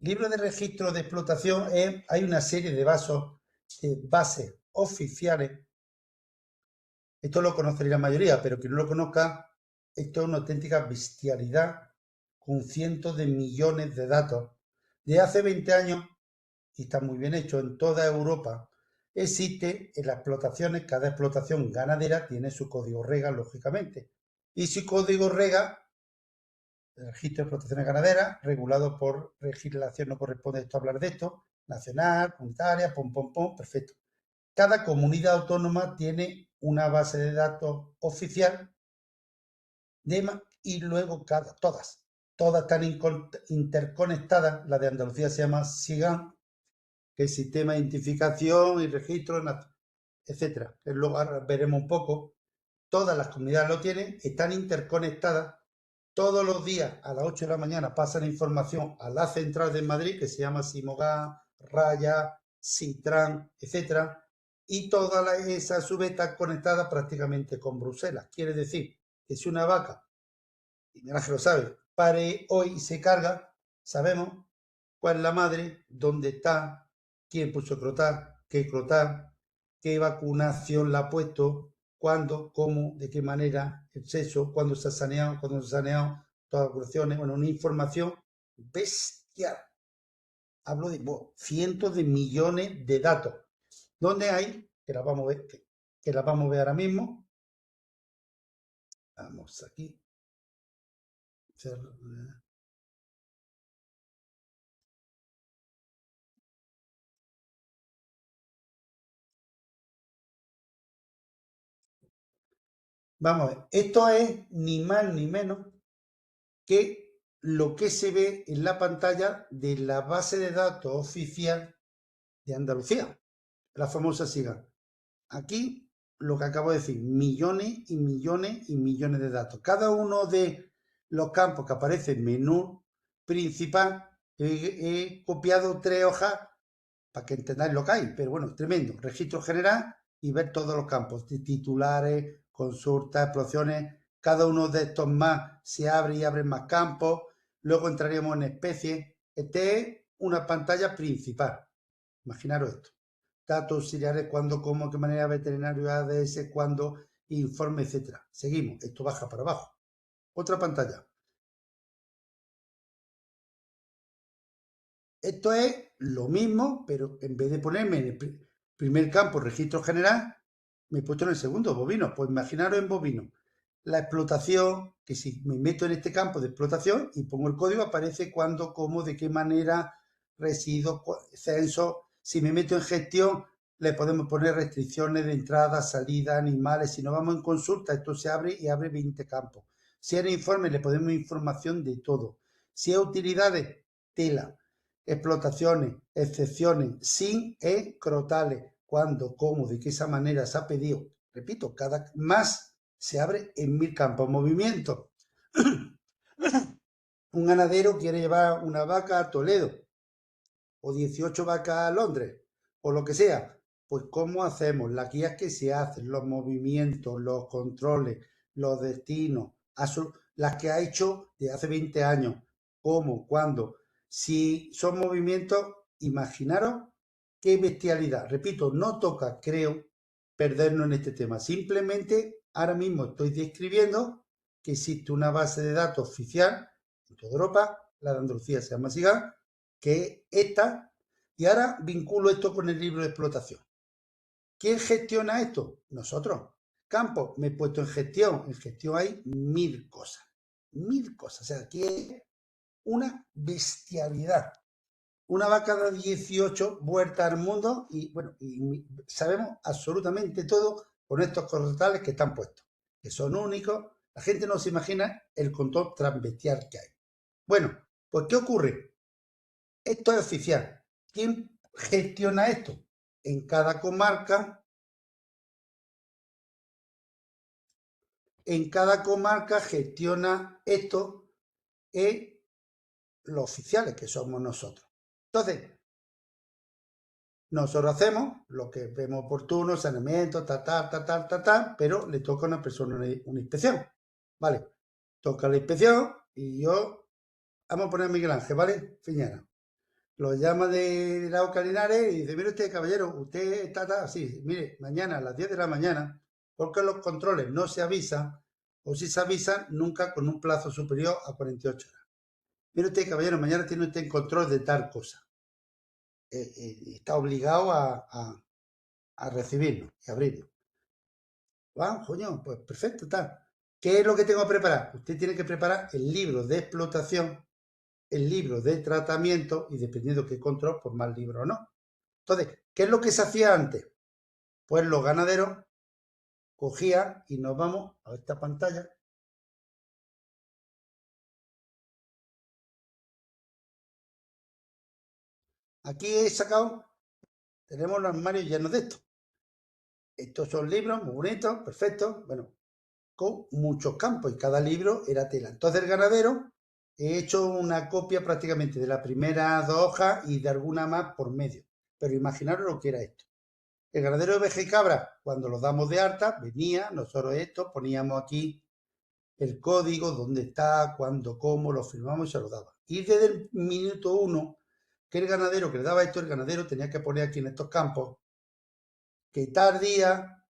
B: Libro de registro de explotación hay una serie de bases oficiales. Esto lo conocería la mayoría, pero quien no lo conozca, esto es una auténtica bestialidad con cientos de millones de datos. De hace 20 años, y está muy bien hecho en toda Europa, existe en las explotaciones, cada explotación ganadera tiene su código REGA, lógicamente. Y su código REGA, el registro de explotaciones ganaderas, regulado por legislación, no corresponde esto hablar de esto, nacional, comunitaria, perfecto. Cada comunidad autónoma tiene una base de datos oficial y luego todas están interconectadas. La de Andalucía se llama SIGAN, que es Sistema de Identificación y Registro, etcétera. Luego ahora veremos un poco. Todas las comunidades lo tienen, están interconectadas. Todos los días a las 8 de la mañana pasan información a la central de Madrid, que se llama Simogá, Raya, Sitran, etcétera, y toda esa a su vez está conectada prácticamente con Bruselas. Quiere decir que si una vaca, y mira que lo sabe, pare hoy y se carga, sabemos cuál es la madre, dónde está, quién puso crotar, qué vacunación la ha puesto, cuándo, cómo, de qué manera, el sexo, cuándo se ha saneado, cuándo no se ha saneado, todas las vacunaciones, bueno, una información bestial. Hablo de cientos de millones de datos. ¿Dónde hay? Que las vamos a ver, que las vamos a ver ahora mismo. Vamos aquí. Vamos a ver, esto es ni más ni menos que lo que se ve en la pantalla de la base de datos oficial de Andalucía, la famosa SIGA. Aquí lo que acabo de decir, millones y millones y millones de datos. Cada uno de los campos que aparece en menú principal, he copiado 3 hojas para que entendáis lo que hay. Pero bueno, tremendo. Registro general y ver todos los campos, titulares, consultas, explosiones. Cada uno de estos más se abre y abre más campos. Luego entraríamos en especies. Este es una pantalla principal. Imaginaros esto. Datos auxiliares, cuándo, cómo, qué manera, veterinario, ADS, cuándo, informe, etcétera. Seguimos. Esto baja para abajo. Otra pantalla. Esto es lo mismo, pero en vez de ponerme en el primer campo registro general, me he puesto en el segundo, bovino. Pues imaginaros en bovino. La explotación, que si me meto en este campo de explotación y pongo el código, aparece cuándo, cómo, de qué manera, residuos, censo. Si me meto en gestión, le podemos poner restricciones de entrada, salida, animales. Si nos vamos en consulta, esto se abre y abre 20 campos. Si es informe, le podemos información de todo. Si es utilidades, tela. Explotaciones, excepciones, sin crotales, cuándo, cómo, de qué esa manera se ha pedido. Repito, cada más se abre en 1000 campos. Movimiento. Un ganadero quiere llevar una vaca a Toledo o 18 vacas a Londres o lo que sea. Pues ¿cómo hacemos? Las guías que se hacen, los movimientos, los controles, los destinos, las que ha hecho de hace 20 años. ¿Cómo? ¿Cuándo? Si son movimientos, imaginaros qué bestialidad. Repito, no toca, creo, perdernos en este tema. Simplemente ahora mismo estoy describiendo que existe una base de datos oficial en toda Europa, la de Andalucía se llama SIGA, que es esta, y ahora vinculo esto con el libro de explotación. ¿Quién gestiona esto? Nosotros. Campo, me he puesto en gestión. En gestión hay 1000 cosas. 1000 cosas. O sea, aquí es una bestialidad. Una vaca da 18 vueltas al mundo y bueno, y sabemos absolutamente todo con estos corretales que están puestos, que son únicos. La gente no se imagina el control transbestial que hay. Bueno, pues ¿qué ocurre? Esto es oficial. ¿Quién gestiona esto? En cada comarca gestiona esto los oficiales, que somos nosotros. Entonces, nosotros hacemos lo que vemos oportuno, saneamiento, pero le toca a una persona una inspección. Vale, toca la inspección y yo, vamos a poner a Miguel Ángel, ¿vale? Fiñana. Lo llama de la Linares y dice, mire usted, caballero, usted está así, mire, mañana a las 10 de la mañana, porque los controles no se avisan, o si se avisan, nunca con un plazo superior a 48 horas. Mire usted, caballero, mañana tiene usted en control de tal cosa. Está obligado a recibirnos y abrirnos. Ah, coño, pues perfecto, tal. ¿Qué es lo que tengo que preparar? Usted tiene que preparar el libro de explotación, el libro de tratamiento y dependiendo qué control, pues más libro o no. Entonces, ¿qué es lo que se hacía antes? Pues los ganaderos cogían y nos vamos a esta pantalla. Aquí he sacado, tenemos los armarios llenos de esto. Estos son libros muy bonitos, perfectos, bueno, con muchos campos y cada libro era tela. Entonces el ganadero he hecho una copia prácticamente de las primeras 2 hojas y de alguna más por medio. Pero imaginaros lo que era esto. El ganadero de oveja y cabra, cuando los damos de alta, venía, nosotros esto, poníamos aquí el código, dónde está, cuándo, cómo, lo firmamos y se lo daba. Y desde el minuto 1, que el ganadero que le daba esto, el ganadero tenía que poner aquí en estos campos que tal día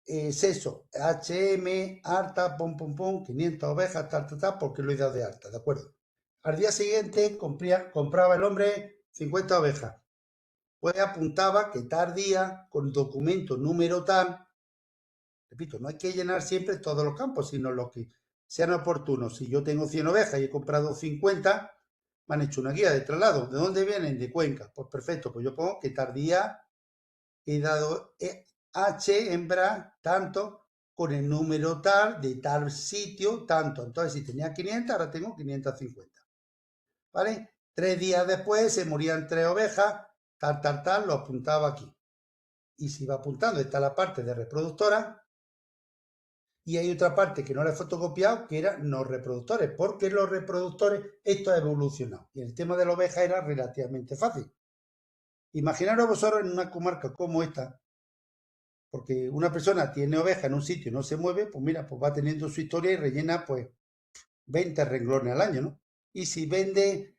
B: es eso, HM, alta, 500 ovejas, tal, porque lo he dado de alta, ¿de acuerdo? Al día siguiente compraba el hombre 50 ovejas. Pues apuntaba que tal día, con documento número tal, repito, no hay que llenar siempre todos los campos, sino los que sean oportunos. Si yo tengo 100 ovejas y he comprado 50, me han hecho una guía de traslado. ¿De dónde vienen? De Cuenca. Pues perfecto, pues yo pongo que tal día he dado H hembra tanto con el número tal de tal sitio tanto. Entonces, si tenía 500, ahora tengo 550. ¿Vale? 3 días después se morían 3 ovejas, tal, lo apuntaba aquí. Y si va apuntando, está la parte de reproductora. Y hay otra parte que no la he fotocopiado, que era no reproductores, porque los reproductores, esto ha evolucionado. Y el tema de la oveja era relativamente fácil. Imaginaros vosotros en una comarca como esta, porque una persona tiene oveja en un sitio y no se mueve, pues mira, pues va teniendo su historia y rellena pues 20 renglones al año, ¿no? Y si vende,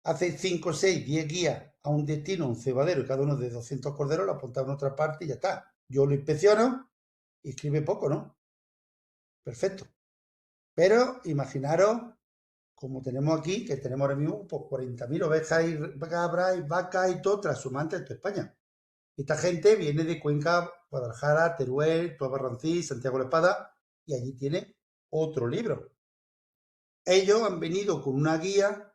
B: hace 5, 6, 10 guías a un destino, un cebadero, y cada uno de 200 corderos, lo apunta en otra parte y ya está. Yo lo inspecciono y escribe poco, ¿no? Perfecto. Pero imaginaros, como tenemos aquí, que tenemos ahora mismo pues 40.000 ovejas y cabras y vacas y todo, transhumantes en toda España. Esta gente viene de Cuenca, Guadalajara, Teruel, Barrancí, Santiago de la Espada, y allí tiene otro libro. Ellos han venido con una guía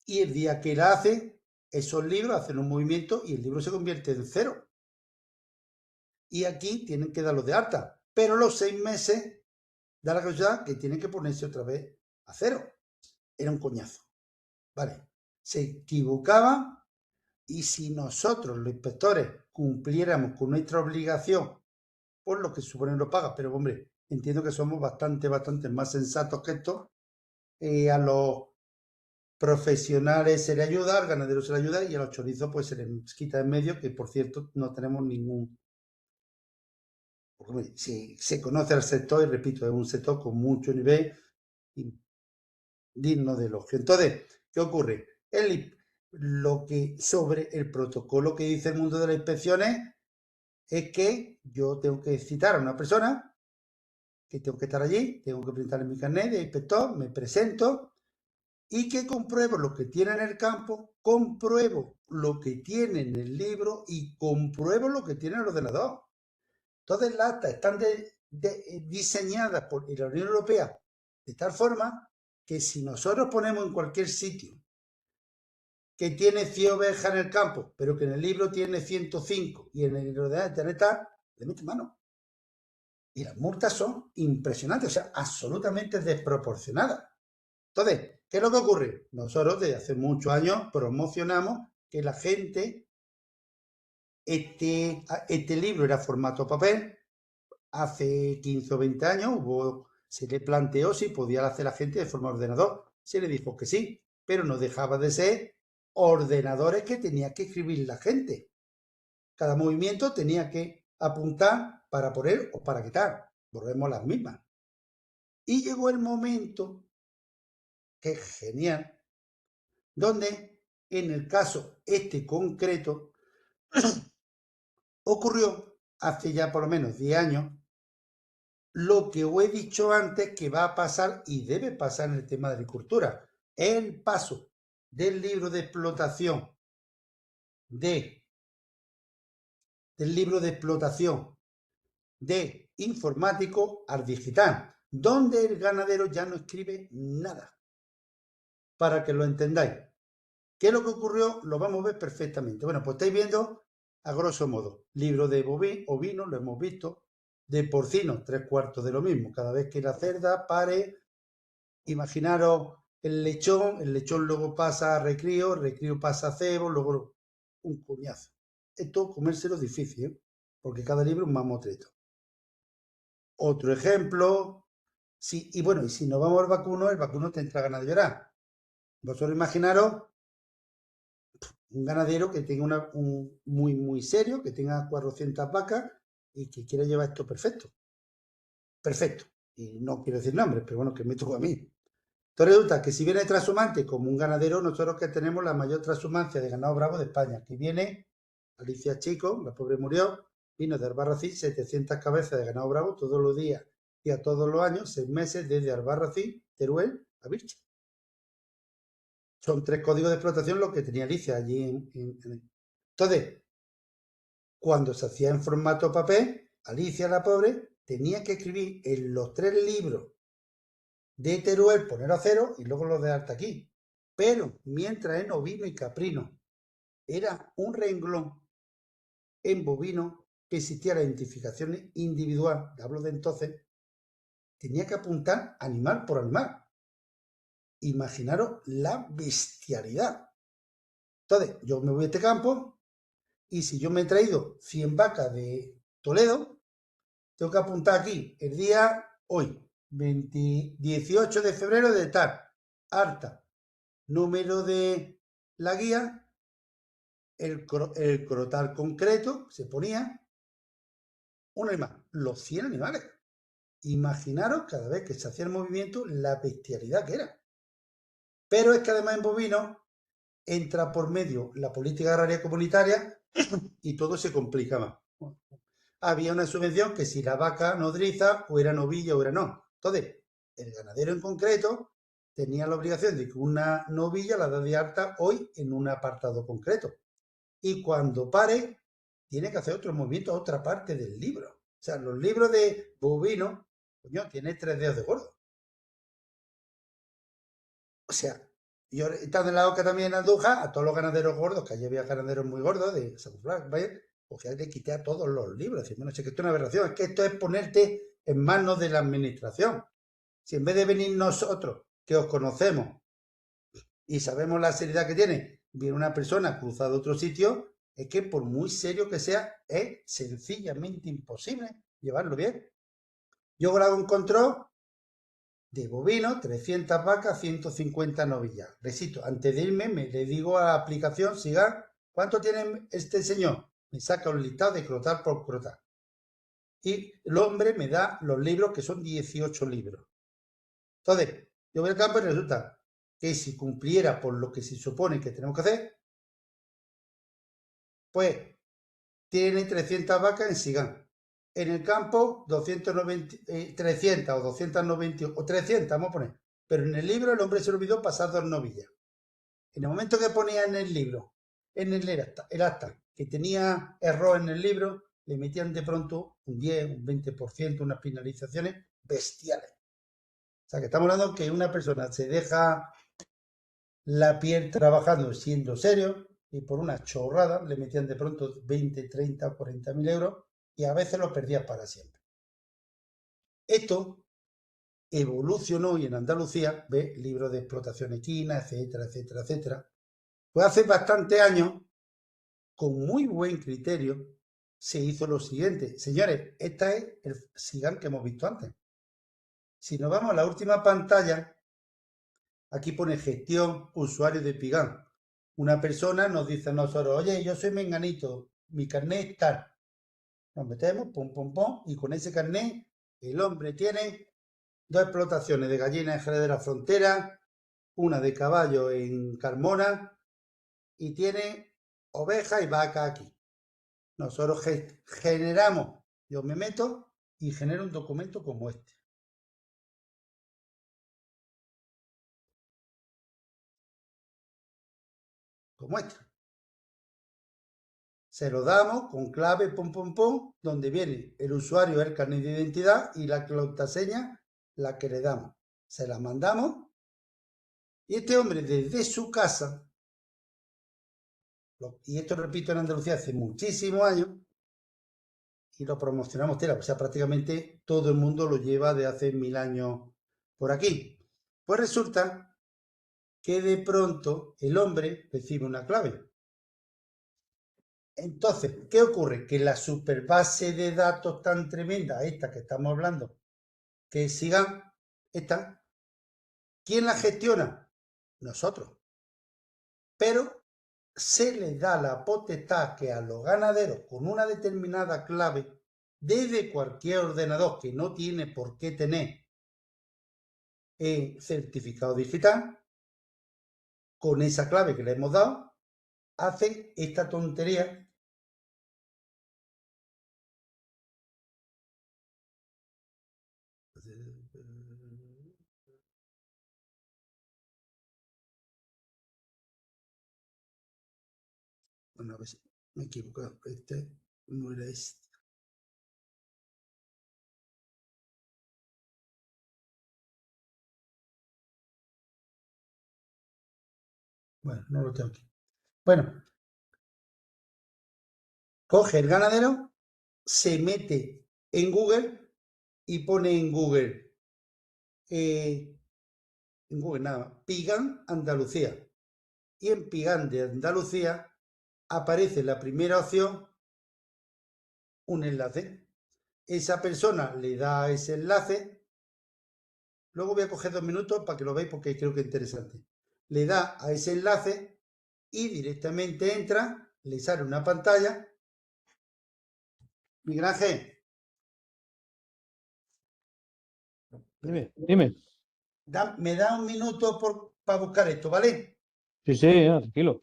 B: y el día que la hace, esos libros hacen un movimiento y el libro se convierte en cero. Y aquí tienen que darlo de alta. Pero los 6 meses da la casualidad que tienen que ponerse otra vez a cero. Era un coñazo. Vale. Se equivocaban y si nosotros, los inspectores, cumpliéramos con nuestra obligación, por lo que supone lo paga, pero hombre, entiendo que somos bastante más sensatos que esto. A los profesionales se le ayuda, al ganadero se le ayuda y a los chorizos pues se les quita en medio, que por cierto no tenemos ningún... Porque si se conoce al sector, y repito, es un sector con mucho nivel y digno de elogio. Entonces, ¿qué ocurre? Lo que sobre el protocolo que dice el mundo de las inspecciones es que yo tengo que citar a una persona, que tengo que estar allí, tengo que presentarle mi carnet de inspector, me presento y que compruebo lo que tiene en el campo, compruebo lo que tiene en el libro y compruebo lo que tiene en el ordenador. Entonces las actas están diseñadas por la Unión Europea de tal forma que si nosotros ponemos en cualquier sitio que tiene 100 ovejas en el campo, pero que en el libro tiene 105 y en el ordenador está, le mete mano. Y las multas son impresionantes, o sea, absolutamente desproporcionadas. Entonces, ¿qué es lo que ocurre? Nosotros desde hace muchos años promocionamos que la gente, este libro era formato papel, hace 15 o 20 años se le planteó si podía hacer la gente de forma ordenador. Se le dijo que sí, pero no dejaba de ser ordenadores que tenía que escribir la gente. Cada movimiento tenía que apuntar para poner o para quitar. Volvemos a las mismas. Y llegó el momento, que es genial, donde en el caso este concreto ocurrió hace ya por lo menos 10 años lo que os he dicho antes que va a pasar y debe pasar en el tema de agricultura. El paso del libro de explotación del libro de explotación de informático al digital, donde el ganadero ya no escribe nada. Para que lo entendáis. ¿Qué es lo que ocurrió? Lo vamos a ver perfectamente. Bueno, pues estáis viendo a grosso modo. Libro de ovino, lo hemos visto. De porcino, 3/4 de lo mismo. Cada vez que la cerda pare, imaginaros el lechón luego pasa a recrío, el recrío pasa a cebo, luego un coñazo. Esto comérselo es difícil, ¿eh? Porque cada libro es un mamotreto. Otro ejemplo, sí, y bueno, y si nos vamos al vacuno, el vacuno te entra ganas de llorar. Vosotros imaginaros un ganadero que tenga muy serio, que tenga 400 vacas y que quiera llevar esto perfecto. Perfecto. Y no quiero decir nombres, pero bueno, que me tocó a mí. Entonces resulta que si viene trashumante como un ganadero, nosotros que tenemos la mayor transhumancia de ganado bravo de España, que viene Alicia Chico, la pobre murió, vino de Albarracín, 700 cabezas de ganado bravo todos los días y a todos los años, 6 meses desde Albarracín, Teruel a Virche. Son 3 códigos de explotación los que tenía Alicia allí Entonces, cuando se hacía en formato papel, Alicia, la pobre, tenía que escribir en los 3 libros de Teruel, poner a cero y luego los de hasta aquí. Pero mientras en ovino y caprino era un renglón, en bovino que existía la identificación individual, hablo de entonces, tenía que apuntar animal por animal. Imaginaros la bestialidad. Entonces, yo me voy a este campo y si yo me he traído 100 vacas de Toledo, tengo que apuntar aquí el día hoy, 18 de febrero de tal, harta, número de la guía, el crotal concreto, se ponía un animal, los 100 animales. Imaginaros cada vez que se hacía el movimiento la bestialidad que era. Pero es que además en bovino entra por medio la política agraria comunitaria y todo se complica más. Había una subvención que si la vaca nodriza o era novilla o era no. Entonces, el ganadero en concreto tenía la obligación de que una novilla la da de alta hoy en un apartado concreto. Y cuando pare, tiene que hacer otro movimiento a otra parte del libro. O sea, los libros de bovino, coño, tiene 3 dedos de gordo. O sea, yo estando en la OCA también en Andújar, a todos los ganaderos gordos, que allí había ganaderos muy gordos de San Fran, ¿vale? Cogía y le quité a todos los libros. Decir, bueno, es que esto es una aberración, es que esto es ponerte en manos de la administración. Si en vez de venir nosotros, que os conocemos y sabemos la seriedad que tiene, viene una persona cruzada a otro sitio, es que por muy serio que sea, es sencillamente imposible llevarlo bien. Yo hago un control de bovino, 300 vacas, 150 novillas. Recito, antes de irme, le digo a la aplicación, siga, ¿cuánto tiene este señor? Me saca un listado de crotal por crotal. Y el hombre me da los libros, que son 18 libros. Entonces, yo voy al campo y resulta que si cumpliera por lo que se supone que tenemos que hacer, pues tiene 300 vacas en Sigán. En el campo, 290, 300 o 290 o 300, vamos a poner. Pero en el libro el hombre se olvidó pasar 2 novillas. En el momento que ponía en el libro, en el acta, que tenía error en el libro, le metían de pronto un 10, un 20%, unas penalizaciones bestiales. O sea, que estamos hablando que una persona se deja la piel trabajando siendo serio y por una chorrada le metían de pronto 20, 30, 40 mil euros y a veces lo perdía para siempre. Esto evolucionó y en Andalucía, ve libros de explotación equina, etcétera, etcétera, etcétera. Pues hace bastantes años, con muy buen criterio, se hizo lo siguiente. Señores, esta es el SIGAN que hemos visto antes. Si nos vamos a la última pantalla, aquí pone gestión usuario de Pigán. Una persona nos dice a nosotros, oye, yo soy menganito, mi carnet es tal. Nos metemos, pum, pum, pum, y con ese carnet el hombre tiene 2 explotaciones de gallinas en Jerez de la Frontera, una de caballo en Carmona y tiene ovejas y vacas aquí. Nosotros generamos, yo me meto y genero un documento como este. Como este. Se lo damos con clave, pum, pum, pum, donde viene el usuario, el carnet de identidad y la contraseña, la que le damos. Se la mandamos y este hombre desde su casa, y esto repito en Andalucía hace muchísimos años, y lo promocionamos tela, o sea, prácticamente todo el mundo lo lleva de hace 1000 años por aquí. Pues resulta que de pronto el hombre recibe una clave. Entonces, ¿qué ocurre? Que la superbase de datos tan tremenda, esta que estamos hablando, que sigan, esta, ¿quién la gestiona? Nosotros. Pero se le da la potestad que a los ganaderos con una determinada clave, desde cualquier ordenador que no tiene por qué tener certificado digital, con esa clave que le hemos dado, hace esta tontería. Bueno, a ver si me he equivocado. Este no era este. Bueno, no lo tengo aquí. Bueno, coge el ganadero, se mete en Google y pone en Google nada, Pigán Andalucía. Y en Pigán de Andalucía aparece la primera opción, un enlace. Esa persona le da ese enlace. Luego voy a coger 2 minutos para que lo veáis porque creo que es interesante. Le da a ese enlace y directamente entra, le sale una pantalla. Miguel Ángel,
A: Dime.
B: me da un minuto para buscar esto, ¿vale?
A: Sí, sí, tranquilo.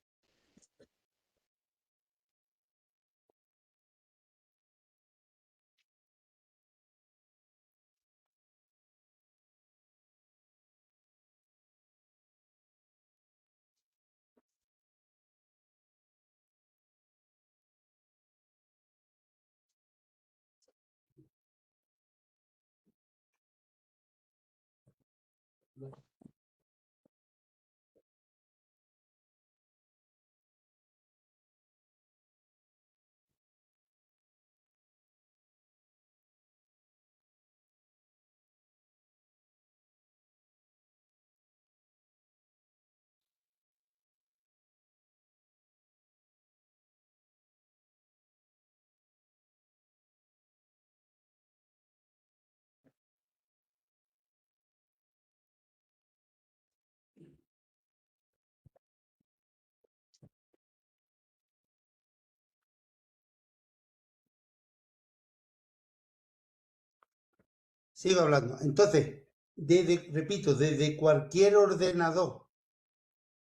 B: Sigo hablando. Entonces, repito, desde cualquier ordenador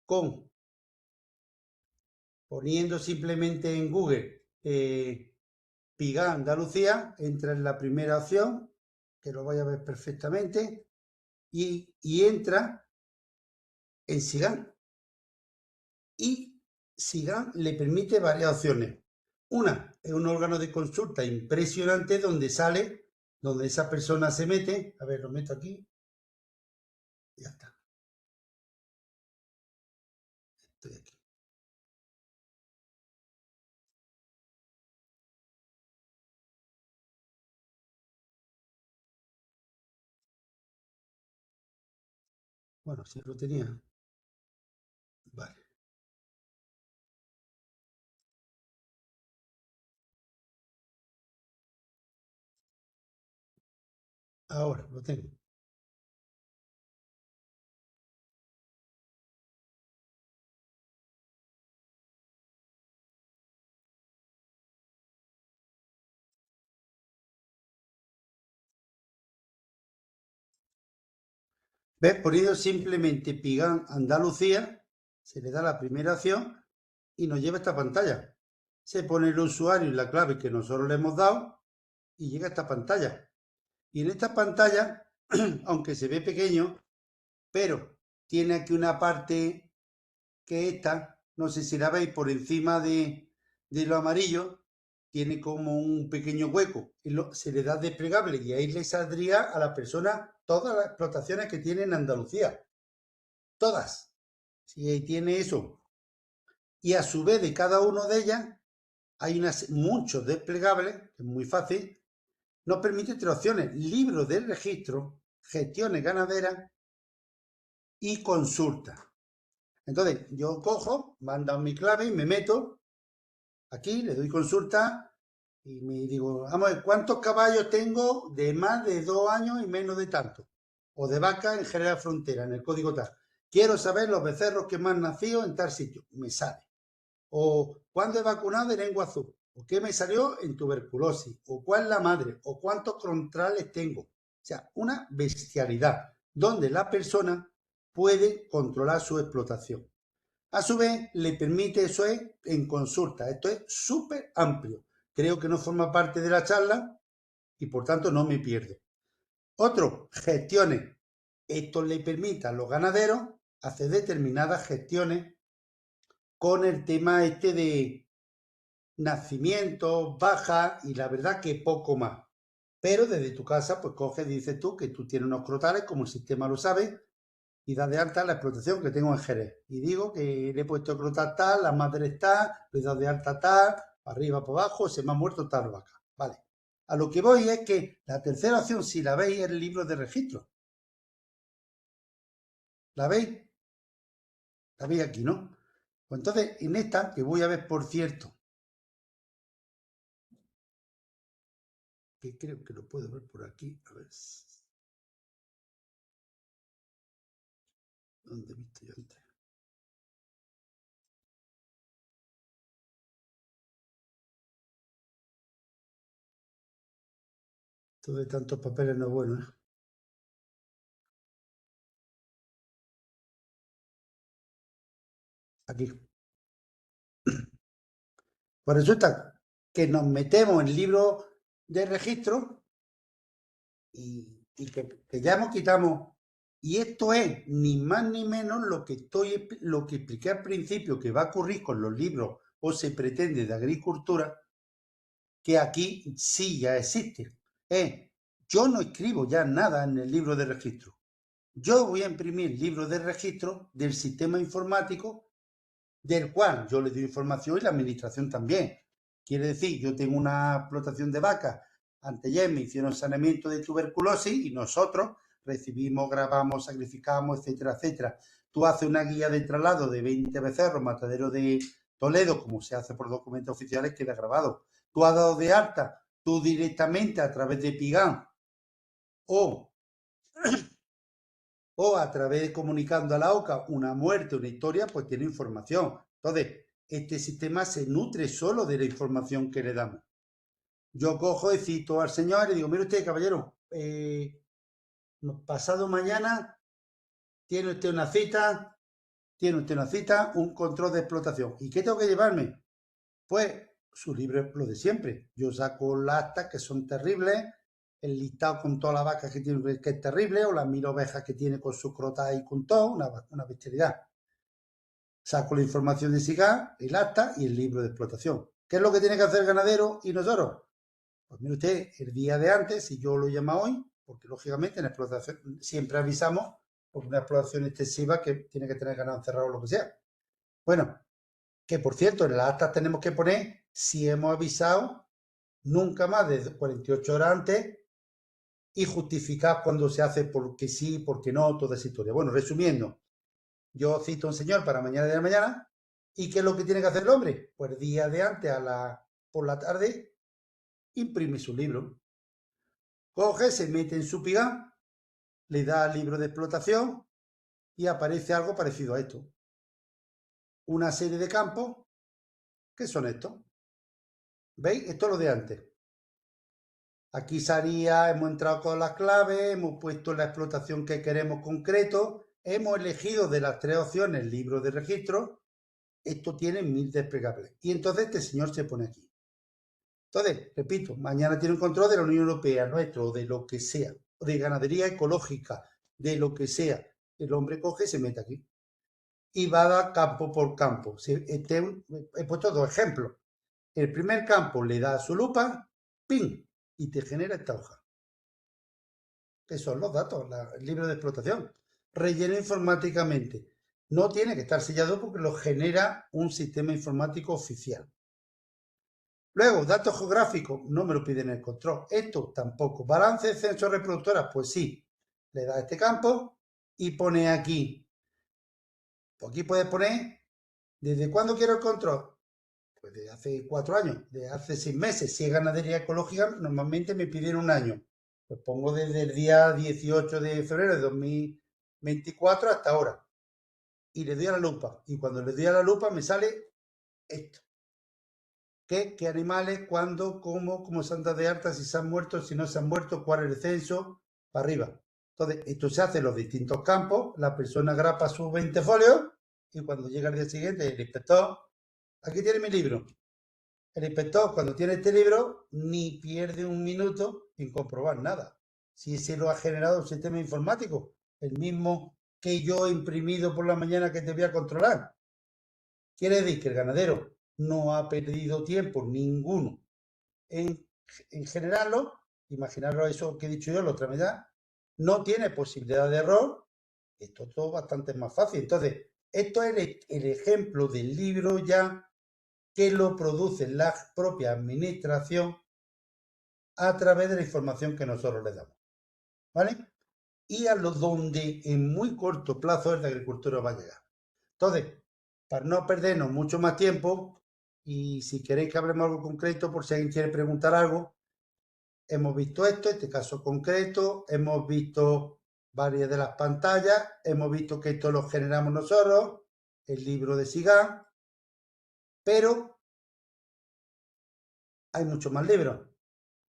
B: con poniendo simplemente en Google Pigar Andalucía, entra en la primera opción, que lo vaya a ver perfectamente, y entra en SIGAM. Y SIGAM le permite varias opciones. Una es un órgano de consulta impresionante donde sale, donde esa persona se mete. A ver, lo meto aquí. Ya está. Estoy aquí. Bueno, si lo tenía. Vale. Ahora lo tengo. ¿Ves? Poniendo simplemente Pigan Andalucía, se le da la primera opción y nos lleva a esta pantalla. Se pone el usuario y la clave que nosotros le hemos dado y llega a esta pantalla. Y en esta pantalla, aunque se ve pequeño, pero tiene aquí una parte que esta, no sé si la veis por encima de lo amarillo, tiene como un pequeño hueco. Se le da desplegable y ahí le saldría a la persona todas las explotaciones que tiene en Andalucía. Todas. Si ahí tiene eso. Y a su vez de cada una de ellas hay muchos desplegables, que es muy fácil. Nos permite tres opciones: libro de registro, gestiones ganaderas y consulta. Entonces yo cojo, mando mi clave y me meto aquí, le doy consulta y me digo, vamos a ver, ¿cuántos caballos tengo de más de 2 años y menos de tanto? O de vaca en General Frontera, en el código tal. Quiero saber los becerros que me han nacido en tal sitio. Me sale. O cuándo he vacunado de lengua azul. O qué me salió en tuberculosis. O cuál es la madre. O cuántos contrales tengo. O sea, una bestialidad donde la persona puede controlar su explotación. A su vez, le permite, eso es en consulta. Esto es súper amplio. Creo que no forma parte de la charla y por tanto no me pierdo. Otro, gestiones. Esto le permite a los ganaderos hacer determinadas gestiones con el tema este de nacimiento, baja y la verdad que poco más. Pero desde tu casa, pues coges y dices tú que tú tienes unos crotales, como el sistema lo sabe, y das de alta la explotación que tengo en Jerez. Y digo que le he puesto crotal tal, la madre está, le he dado de alta tal, para arriba, para abajo, se me ha muerto tal vaca. Vale. A lo que voy es que la tercera opción, si la veis, es el libro de registro. ¿La veis? La veis aquí, ¿no? Pues entonces, en esta, que voy a ver, por cierto, que creo que lo puedo ver por aquí, a ver. ¿Dónde he visto yo antes? Esto de tantos papeles no es bueno, ¿eh? Aquí. Pues resulta que nos metemos en el libro de registro y que ya hemos quitamos. Y esto es ni más ni menos lo que expliqué al principio que va a ocurrir con los libros o se pretende de agricultura, que aquí sí ya existe. Yo no escribo ya nada en el libro de registro. Yo voy a imprimir libros de registro del sistema informático del cual yo le doy información y la administración también. Quiere decir, yo tengo una explotación de vacas, anteayer me hicieron saneamiento de tuberculosis y nosotros recibimos, grabamos, sacrificamos, etcétera, etcétera. Tú haces una guía de traslado de 20 becerros, matadero de Toledo, como se hace por documentos oficiales, queda grabado. Tú has dado de alta, tú directamente a través de Pigán o a través de comunicando a la OCA una muerte, una historia, pues tiene información. Entonces, este sistema se nutre solo de la información que le damos. Yo cojo y cito al señor y le digo, mire usted, caballero, pasado mañana tiene usted una cita, un control de explotación. ¿Y qué tengo que llevarme? Pues su libro, lo de siempre. Yo saco las actas que son terribles, el listado con todas las vacas que tiene, que es terrible, o las 1000 ovejas que tiene con su crota y con todo, una bestialidad. Saco la información de SIGA, el acta y el libro de explotación. ¿Qué es lo que tiene que hacer el ganadero y nosotros? Pues mire usted, el día de antes, si yo lo llamo hoy, porque lógicamente en explotación siempre avisamos por una explotación excesiva que tiene que tener ganado encerrado o lo que sea. Bueno, que por cierto, en las actas tenemos que poner si hemos avisado nunca más de 48 horas antes y justificar cuando se hace porque sí, porque no, toda esa historia. Bueno, resumiendo, yo cito a un señor para mañana de la mañana y ¿qué es lo que tiene que hacer el hombre? Pues día de antes por la tarde imprime su libro. Coge, se mete en su pigán, le da libro de explotación y aparece algo parecido a esto. Una serie de campos que son estos. ¿Veis? Esto es lo de antes. Aquí salía, hemos entrado con las claves, hemos puesto la explotación que queremos concreto, hemos elegido de las 3 opciones el libro de registro. Esto tiene 1000 desplegables. Y entonces este señor se pone aquí. Entonces, repito, mañana tiene un control de la Unión Europea, nuestro, de lo que sea, de ganadería ecológica, de lo que sea. El hombre coge y se mete aquí. Y va a dar campo por campo. He puesto 2 ejemplos. El primer campo le da su lupa, ¡ping! Y te genera esta hoja. Que son los datos, el libro de explotación. Relleno informáticamente. No tiene que estar sellado porque lo genera un sistema informático oficial. Luego, datos geográficos, no me lo piden en el control. Esto tampoco. Balance de censo reproductoras, pues sí. Le da a este campo y pone aquí. Pues aquí puedes poner, ¿desde cuándo quiero el control? Pues desde hace 4 años, desde hace 6 meses. Si es ganadería ecológica, normalmente me piden un año. Pues pongo desde el día 18 de febrero de 2024 hasta ahora. Y le doy a la lupa. Y cuando le doy a la lupa me sale esto. ¿Qué animales, cuándo, cómo se han dado de alta, si se han muerto, si no se han muerto, cuál es el censo, para arriba. Entonces, esto se hace en los distintos campos, la persona grapa sus 20 folios y cuando llega el día siguiente, el inspector, aquí tiene mi libro. El inspector, cuando tiene este libro, ni pierde un minuto en comprobar nada. Si se lo ha generado el sistema informático, el mismo que yo he imprimido por la mañana que te voy a controlar. Quiere decir que el ganadero no ha perdido tiempo ninguno en generarlo, imaginaros eso que he dicho yo, la otra mitad, no tiene posibilidad de error, esto es todo bastante más fácil. Entonces, esto es el ejemplo del libro ya que lo produce la propia administración a través de la información que nosotros le damos. ¿Vale? Y a lo donde en muy corto plazo el de agricultura va a llegar. Entonces, para no perdernos mucho más tiempo, y si queréis que hablemos algo concreto, por si alguien quiere preguntar algo, hemos visto esto, este caso concreto, hemos visto varias de las pantallas, hemos visto que esto lo generamos nosotros, el libro de SIGA, pero hay muchos más libros.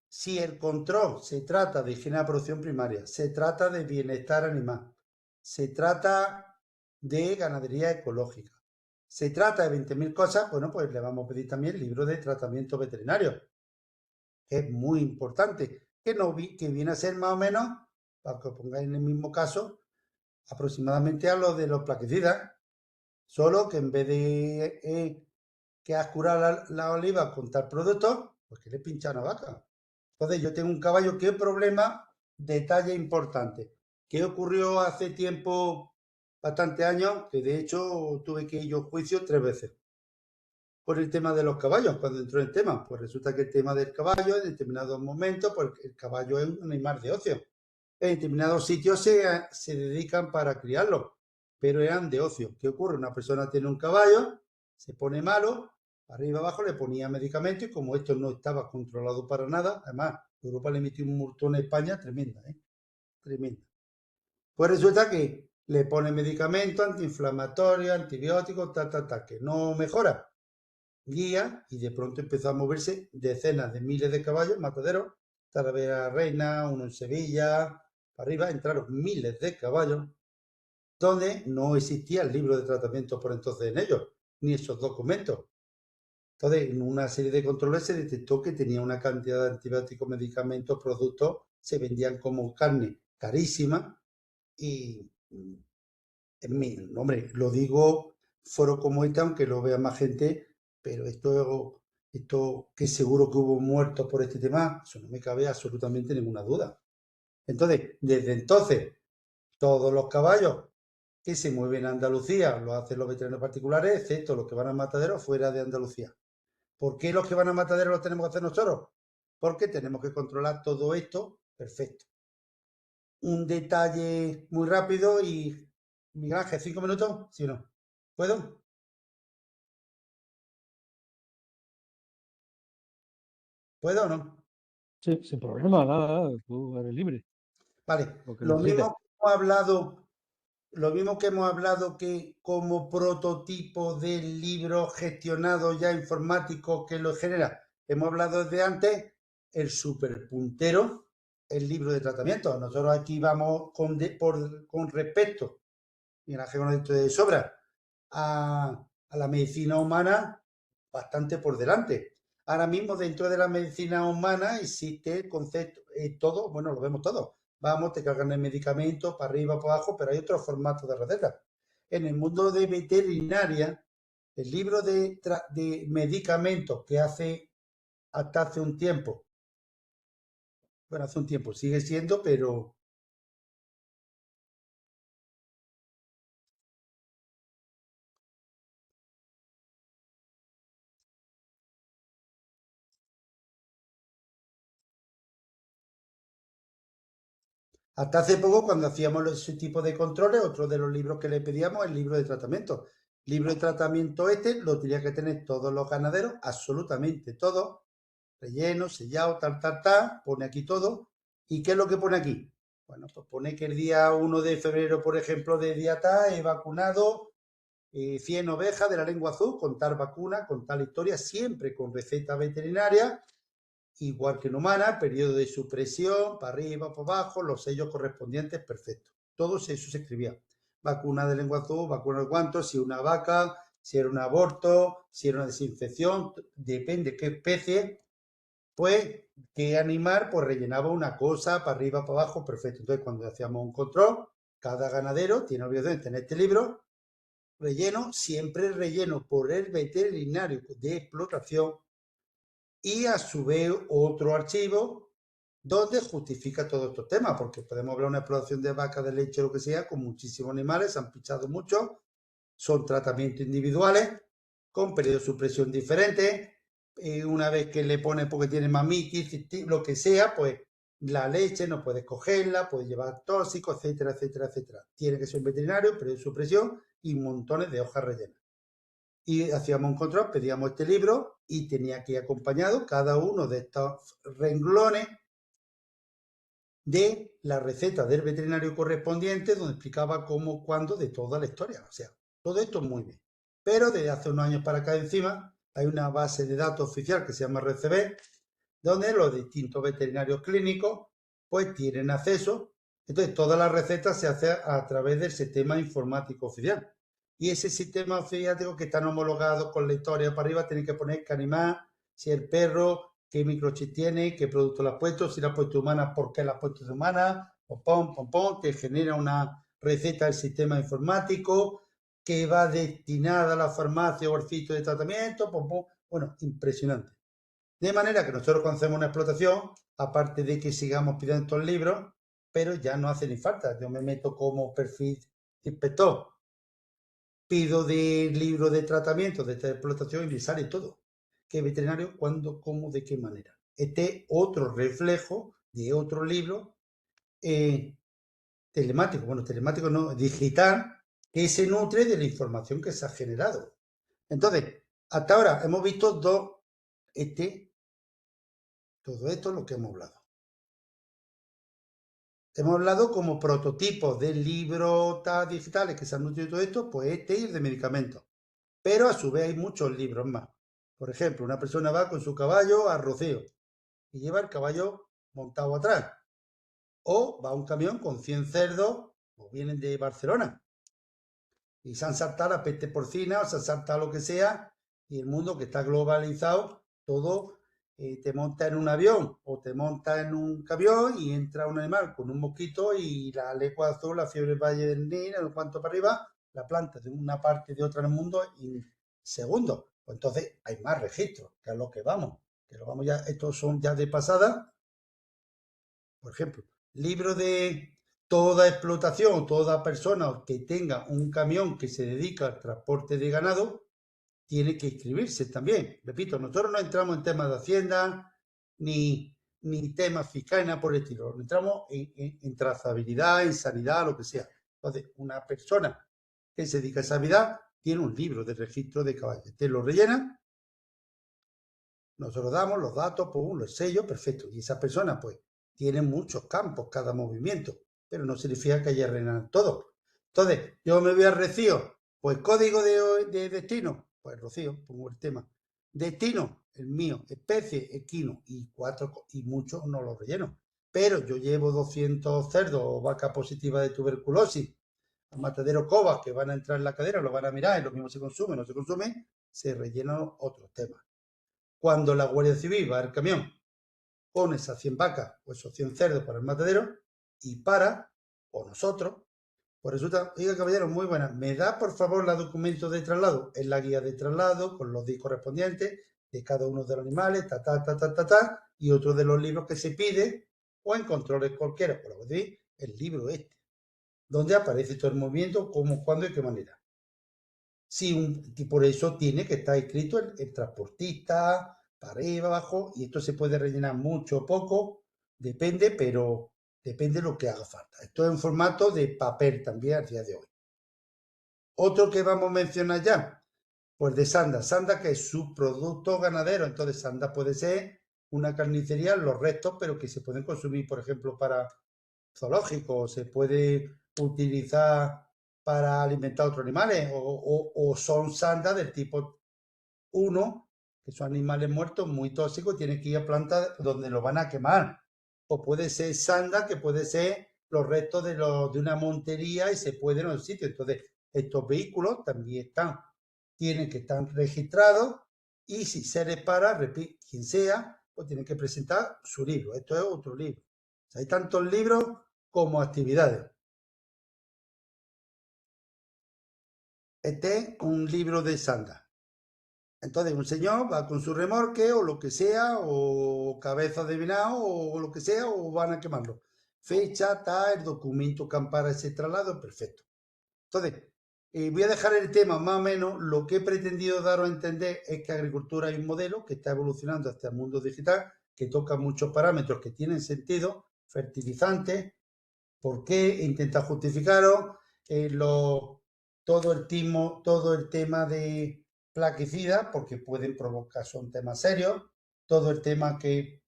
B: Si el control se trata de higiene de la producción primaria, se trata de bienestar animal, se trata de ganadería ecológica, se trata de 20.000 cosas, bueno, pues le vamos a pedir también el libro de tratamiento veterinario, que es muy importante, que viene a ser más o menos, para que os pongáis en el mismo caso, aproximadamente a lo de los plaguicidas, solo que en vez de que has curado la oliva con tal producto, pues que le pincha a una vaca. Entonces yo tengo un caballo, ¿qué problema? Detalle importante. ¿Qué ocurrió hace tiempo, bastantes años? Que de hecho tuve que ir yo a juicio 3 veces por el tema de los caballos, cuando entró el tema. Pues resulta que el tema del caballo, en determinados momentos, pues el caballo es un animal de ocio. En determinados sitios se dedican para criarlo, pero eran de ocio. ¿Qué ocurre? Una persona tiene un caballo, se pone malo, arriba abajo le ponía medicamentos y como esto no estaba controlado para nada, además Europa le metió un multón a España tremenda, ¿eh? Tremenda. Pues resulta que le pone medicamentos antiinflamatorios, antibióticos, que no mejora. Guía y de pronto empezó a moverse decenas de miles de caballos, mataderos, Talavera Reina, uno en Sevilla, para arriba entraron miles de caballos, donde no existía el libro de tratamiento por entonces en ellos, ni esos documentos. Entonces, en una serie de controles se detectó que tenía una cantidad de antibióticos, medicamentos, productos, se vendían como carne carísima y, en mi hombre, lo digo foro como este, aunque lo vea más gente, pero esto que seguro que hubo muertos por este tema, eso no me cabe absolutamente ninguna duda. Entonces, desde entonces, todos los caballos que se mueven a Andalucía lo hacen los veterinarios particulares, excepto los que van a mataderos fuera de Andalucía. ¿Por qué los que van a mataderos los tenemos que hacer nosotros? Porque tenemos que controlar todo esto perfecto. Un detalle muy rápido y Miguel Ángel, 5 minutos, ¿sí o no? ¿Puedo? ¿Puedo o no?
A: Sí, sin problema, nada, tú eres libre,
B: Vale.
A: lo que
B: Lo
A: necesites.
B: mismo que hemos hablado, lo mismo que hemos hablado que como prototipo del libro gestionado ya informático que lo genera, hemos hablado desde antes, el superpuntero, el libro de tratamiento. Nosotros aquí vamos con respecto, y en la de sobra, a la medicina humana bastante por delante. Ahora mismo dentro de la medicina humana existe el concepto, todo, bueno, lo vemos todo. Vamos, te cargan el medicamento para arriba, para abajo, pero hay otro formato de receta. En el mundo de veterinaria, el libro de medicamentos que hasta hace un tiempo, bueno, hace un tiempo sigue siendo, pero hasta hace poco, cuando hacíamos ese tipo de controles, otro de los libros que le pedíamos es el libro de tratamiento. Libro de tratamiento este lo tenía que tener todos los ganaderos, absolutamente todos, relleno, sellado, tal, pone aquí todo. ¿Y qué es lo que pone aquí? Bueno, pues pone que el día 1 de febrero, por ejemplo, de día tal, he vacunado 100 ovejas de la lengua azul con tal vacuna, con tal historia, siempre con receta veterinaria igual que en humana, periodo de supresión, para arriba, para abajo, los sellos correspondientes, perfecto. Todo eso se escribía. Vacuna de lengua azul, vacuna de guanto, si una vaca, si era un aborto, si era una desinfección, depende qué especie, pues qué animal, pues rellenaba una cosa para arriba, para abajo, perfecto. Entonces, cuando hacíamos un control, cada ganadero tiene obligación de tener este libro relleno, siempre relleno por el veterinario de explotación y a su vez otro archivo donde justifica todos estos temas, porque podemos hablar de una explotación de vaca, de leche, lo que sea, con muchísimos animales, se han pichado mucho, son tratamientos individuales, con periodos de supresión diferentes, una vez que le pones porque tiene mamitis, lo que sea, pues la leche no puedes cogerla, puede llevar tóxicos, etcétera, etcétera, etcétera. Tiene que ser un veterinario, periodo de supresión y montones de hojas rellenas y hacíamos un control, pedíamos este libro y tenía que ir acompañado cada uno de estos renglones de la receta del veterinario correspondiente, donde explicaba cómo, cuándo, de toda la historia. O sea, todo esto muy bien. Pero desde hace unos años para acá encima hay una base de datos oficial que se llama RCB, donde los distintos veterinarios clínicos pues tienen acceso. Entonces, todas las recetas se hacen a través del sistema informático oficial. Y ese sistema informático que están homologados con la historia para arriba, tienen que poner qué animal, si el perro, qué microchip tiene, qué producto le has puesto, si le has puesto humana, por qué le has puesto humana, pom, te genera una receta del sistema informático que va destinada a la farmacia o al sitio de tratamiento, bueno, impresionante. De manera que nosotros conocemos una explotación, aparte de que sigamos pidiendo estos libros, pero ya no hace ni falta. Yo me meto como perfil inspector, pido de libro de tratamiento de esta explotación y me sale todo. ¿Qué veterinario, cuándo, cómo, de qué manera? Este otro reflejo de otro libro telemático, bueno, telemático no, digital, que se nutre de la información que se ha generado. Entonces, hasta ahora hemos visto todo esto es lo que hemos hablado. Hemos hablado como prototipos de libros digitales que se han nutrido todo esto, pues y el de medicamentos. Pero a su vez hay muchos libros más. Por ejemplo, una persona va con su caballo a Rocío y lleva el caballo montado atrás. O va un camión con 100 cerdos, o vienen de Barcelona, y se han saltado la peste porcina, o se han saltado lo que sea, y el mundo que está globalizado, todo te monta en un avión o te monta en un camión y entra un animal con un mosquito y la lengua azul, la fiebre valle del Nilo, no cuanto para arriba, la planta de una parte de otra en el mundo en segundos. Pues entonces hay más registros, que es lo que vamos, ya, estos son ya de pasada. Por ejemplo, libro de toda explotación, toda persona que tenga un camión que se dedica al transporte de ganado, tiene que inscribirse también. Repito, nosotros no entramos en temas de Hacienda ni temas fiscales, nada por el estilo. Entramos en trazabilidad, en sanidad, lo que sea. Entonces, una persona que se dedica a sanidad tiene un libro de registro de caballos. Te lo rellena, nosotros damos los datos, los sellos, perfecto. Y esa persona, pues, tiene muchos campos, cada movimiento, pero no significa que haya rellenado todo. Entonces, yo me voy a Rocío, pues código de destino, pues Rocío, pongo el tema. Destino, el mío, especie, equino, y muchos no los relleno. Pero yo llevo 200 cerdos o vacas positivas de tuberculosis a matadero cobas que van a entrar en la cadera, lo van a mirar, y lo mismo se consume, no se consume, se rellenan otros temas. Cuando la Guardia Civil va al camión con esas 100 vacas o esos 100 cerdos para el matadero y para, o nosotros, pues resulta, oiga caballero, muy buena, ¿me da por favor la documento de traslado? Es la guía de traslado con los días correspondientes de cada uno de los animales, y otro de los libros que se pide o en controles cualquiera, por decir, el libro donde aparece todo el movimiento, cómo, cuándo y qué manera. Sí, y por eso tiene que estar escrito el transportista, para arriba, abajo, y esto se puede rellenar mucho o poco, depende, pero depende de lo que haga falta. Esto es en formato de papel también al día de hoy. Otro que vamos a mencionar ya, pues de Sanda. Sanda que es subproducto ganadero, entonces Sanda puede ser una carnicería, los restos, pero que se pueden consumir, por ejemplo, para zoológicos, se puede utilizar para alimentar otros animales, o son sandas del tipo 1, que son animales muertos muy tóxicos, tienen que ir a plantas donde lo van a quemar. O puede ser sanda, que puede ser los restos de una montería y se puede en un sitio. Entonces, estos vehículos también tienen que estar registrados y si se les para, quien sea, pues tienen que presentar su libro. Esto es otro libro. O sea, hay tantos libros como actividades. Este es un libro de sanda. Entonces, un señor va con su remorque o lo que sea, o cabeza de venado o lo que sea, o van a quemarlo. Fecha, está el documento que ampara ese traslado, perfecto. Entonces, voy a dejar el tema más o menos. Lo que he pretendido daros a entender es que agricultura hay un modelo que está evolucionando hacia el mundo digital, que toca muchos parámetros que tienen sentido, fertilizantes, por qué, intentar justificaros, todo el tema de plaguicidas, porque pueden provocar, son temas serios, todo el tema que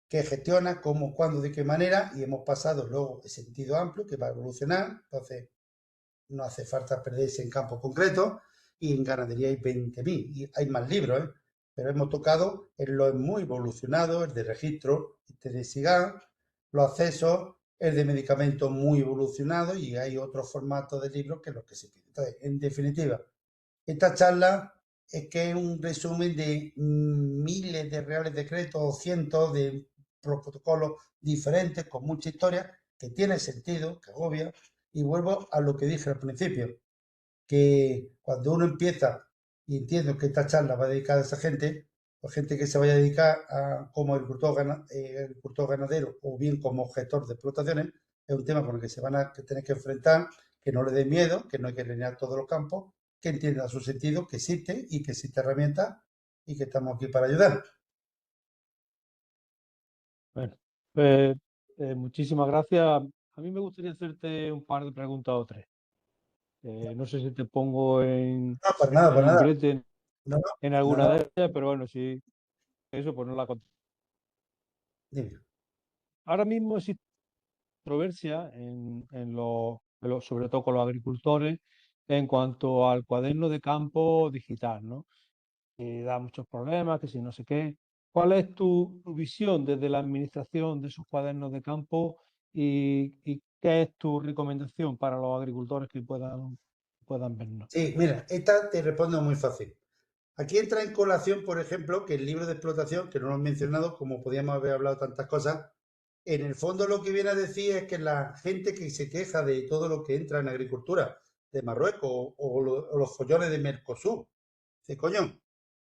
B: gestiona, cómo, cuándo, de qué manera, y hemos pasado luego el sentido amplio que va a evolucionar, entonces no hace falta perderse en campo concreto, y en ganadería hay 20.000, y hay más libros, pero hemos tocado en los muy evolucionados, el de registro, este de SIGA, los accesos, el de medicamentos muy evolucionados y hay otros formatos de libros que los que se piden. Entonces, en definitiva, esta charla es que es un resumen de miles de reales decretos o cientos de protocolos diferentes con mucha historia que tiene sentido, que agobia. Y vuelvo a lo que dije al principio, que cuando uno empieza, y entiendo que esta charla va dedicada a esa gente, o gente que se vaya a dedicar como agricultor ganadero o bien como gestor de explotaciones, es un tema con el que se van a tener que enfrentar, que no le dé miedo, que no hay que alinear todos los campos, que entienda su sentido, que existe y que existe herramientas y que estamos aquí para ayudar.
A: Bueno, pues, muchísimas gracias. A mí me gustaría hacerte un par de preguntas o tres. No sé si te pongo
B: No, para nada,
A: en
B: para
A: un
B: nada.
A: brete
B: No, no,
A: en alguna
B: nada.
A: de ellas, pero bueno, sí, eso pues no la contesto.
B: Dime.
A: Ahora mismo existe controversia sobre todo con los agricultores, en cuanto al cuaderno de campo digital, ¿no? Que da muchos problemas, que si no sé qué. ¿Cuál es tu visión desde la administración de esos cuadernos de campo y qué es tu recomendación para los agricultores que puedan vernos?
B: Sí, mira, esta te respondo muy fácil. Aquí entra en colación, por ejemplo, que el libro de explotación, que no lo he mencionado, como podíamos haber hablado tantas cosas, en el fondo lo que viene a decir es que la gente que se queja de todo lo que entra en agricultura de Marruecos o los follones de Mercosur, dice, coño,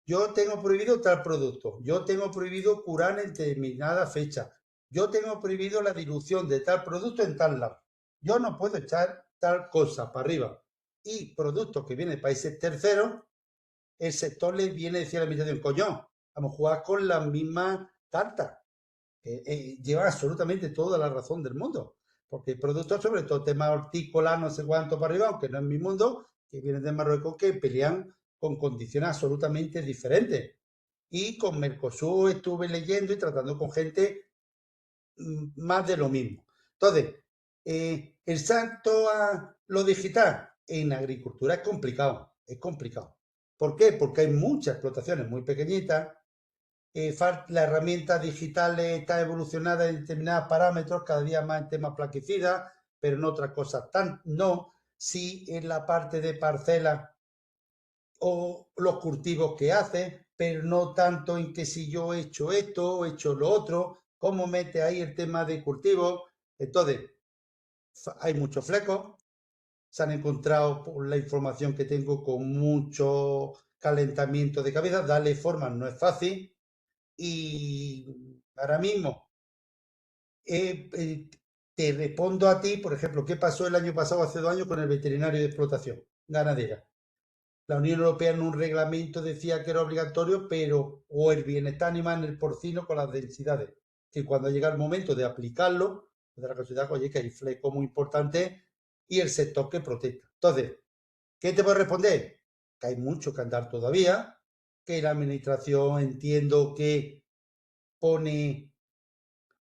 B: yo tengo prohibido tal producto, yo tengo prohibido curar en determinada fecha, yo tengo prohibido la dilución de tal producto en tal lado, yo no puedo echar tal cosa para arriba. Y productos que vienen de países terceros, el sector le viene a decir a la administración, coño, vamos a jugar con la misma carta. Lleva absolutamente toda la razón del mundo. Porque hay productos, sobre todo temas hortícolas, no sé cuánto para arriba, aunque no es mi mundo, que vienen de Marruecos, que pelean con condiciones absolutamente diferentes. Y con Mercosur estuve leyendo y tratando con gente más de lo mismo. Entonces, el salto a lo digital en agricultura es complicado, es complicado. ¿Por qué? Porque hay muchas explotaciones muy pequeñitas, la herramienta digital está evolucionada en determinados parámetros, cada día más en temas plaquicidas, pero en otras cosas tan no. Sí en la parte de parcela o los cultivos que hace, pero no tanto en que si yo he hecho esto o he hecho lo otro, cómo mete ahí el tema de cultivo. Entonces, hay muchos flecos, se han encontrado por la información que tengo con mucho calentamiento de cabeza, darle forma no es fácil y ahora mismo te respondo a ti, por ejemplo, ¿qué pasó el año pasado, hace 2 años, con el veterinario de explotación ganadera? La Unión Europea en un reglamento decía que era obligatorio, pero o el bienestar animal en el porcino con las densidades. Que cuando llega el momento de aplicarlo, de la casualidad, oye, que hay fleco muy importante y el sector que protesta. Entonces, ¿qué te puedo responder? Que hay mucho que andar todavía, que la administración entiendo que pone,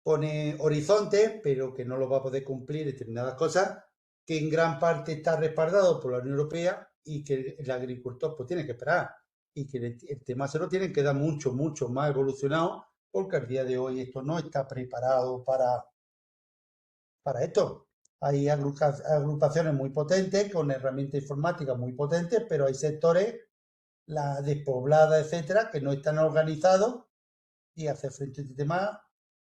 B: pone horizonte, pero que no lo va a poder cumplir determinadas cosas, que en gran parte está respaldado por la Unión Europea y que el agricultor pues tiene que esperar y que el tema se lo tienen que dar mucho, mucho más evolucionado porque al día de hoy esto no está preparado para esto. Hay agrupaciones muy potentes con herramientas informáticas muy potentes, pero hay sectores, la despoblada, etcétera, que no están organizados y hacer frente a este tema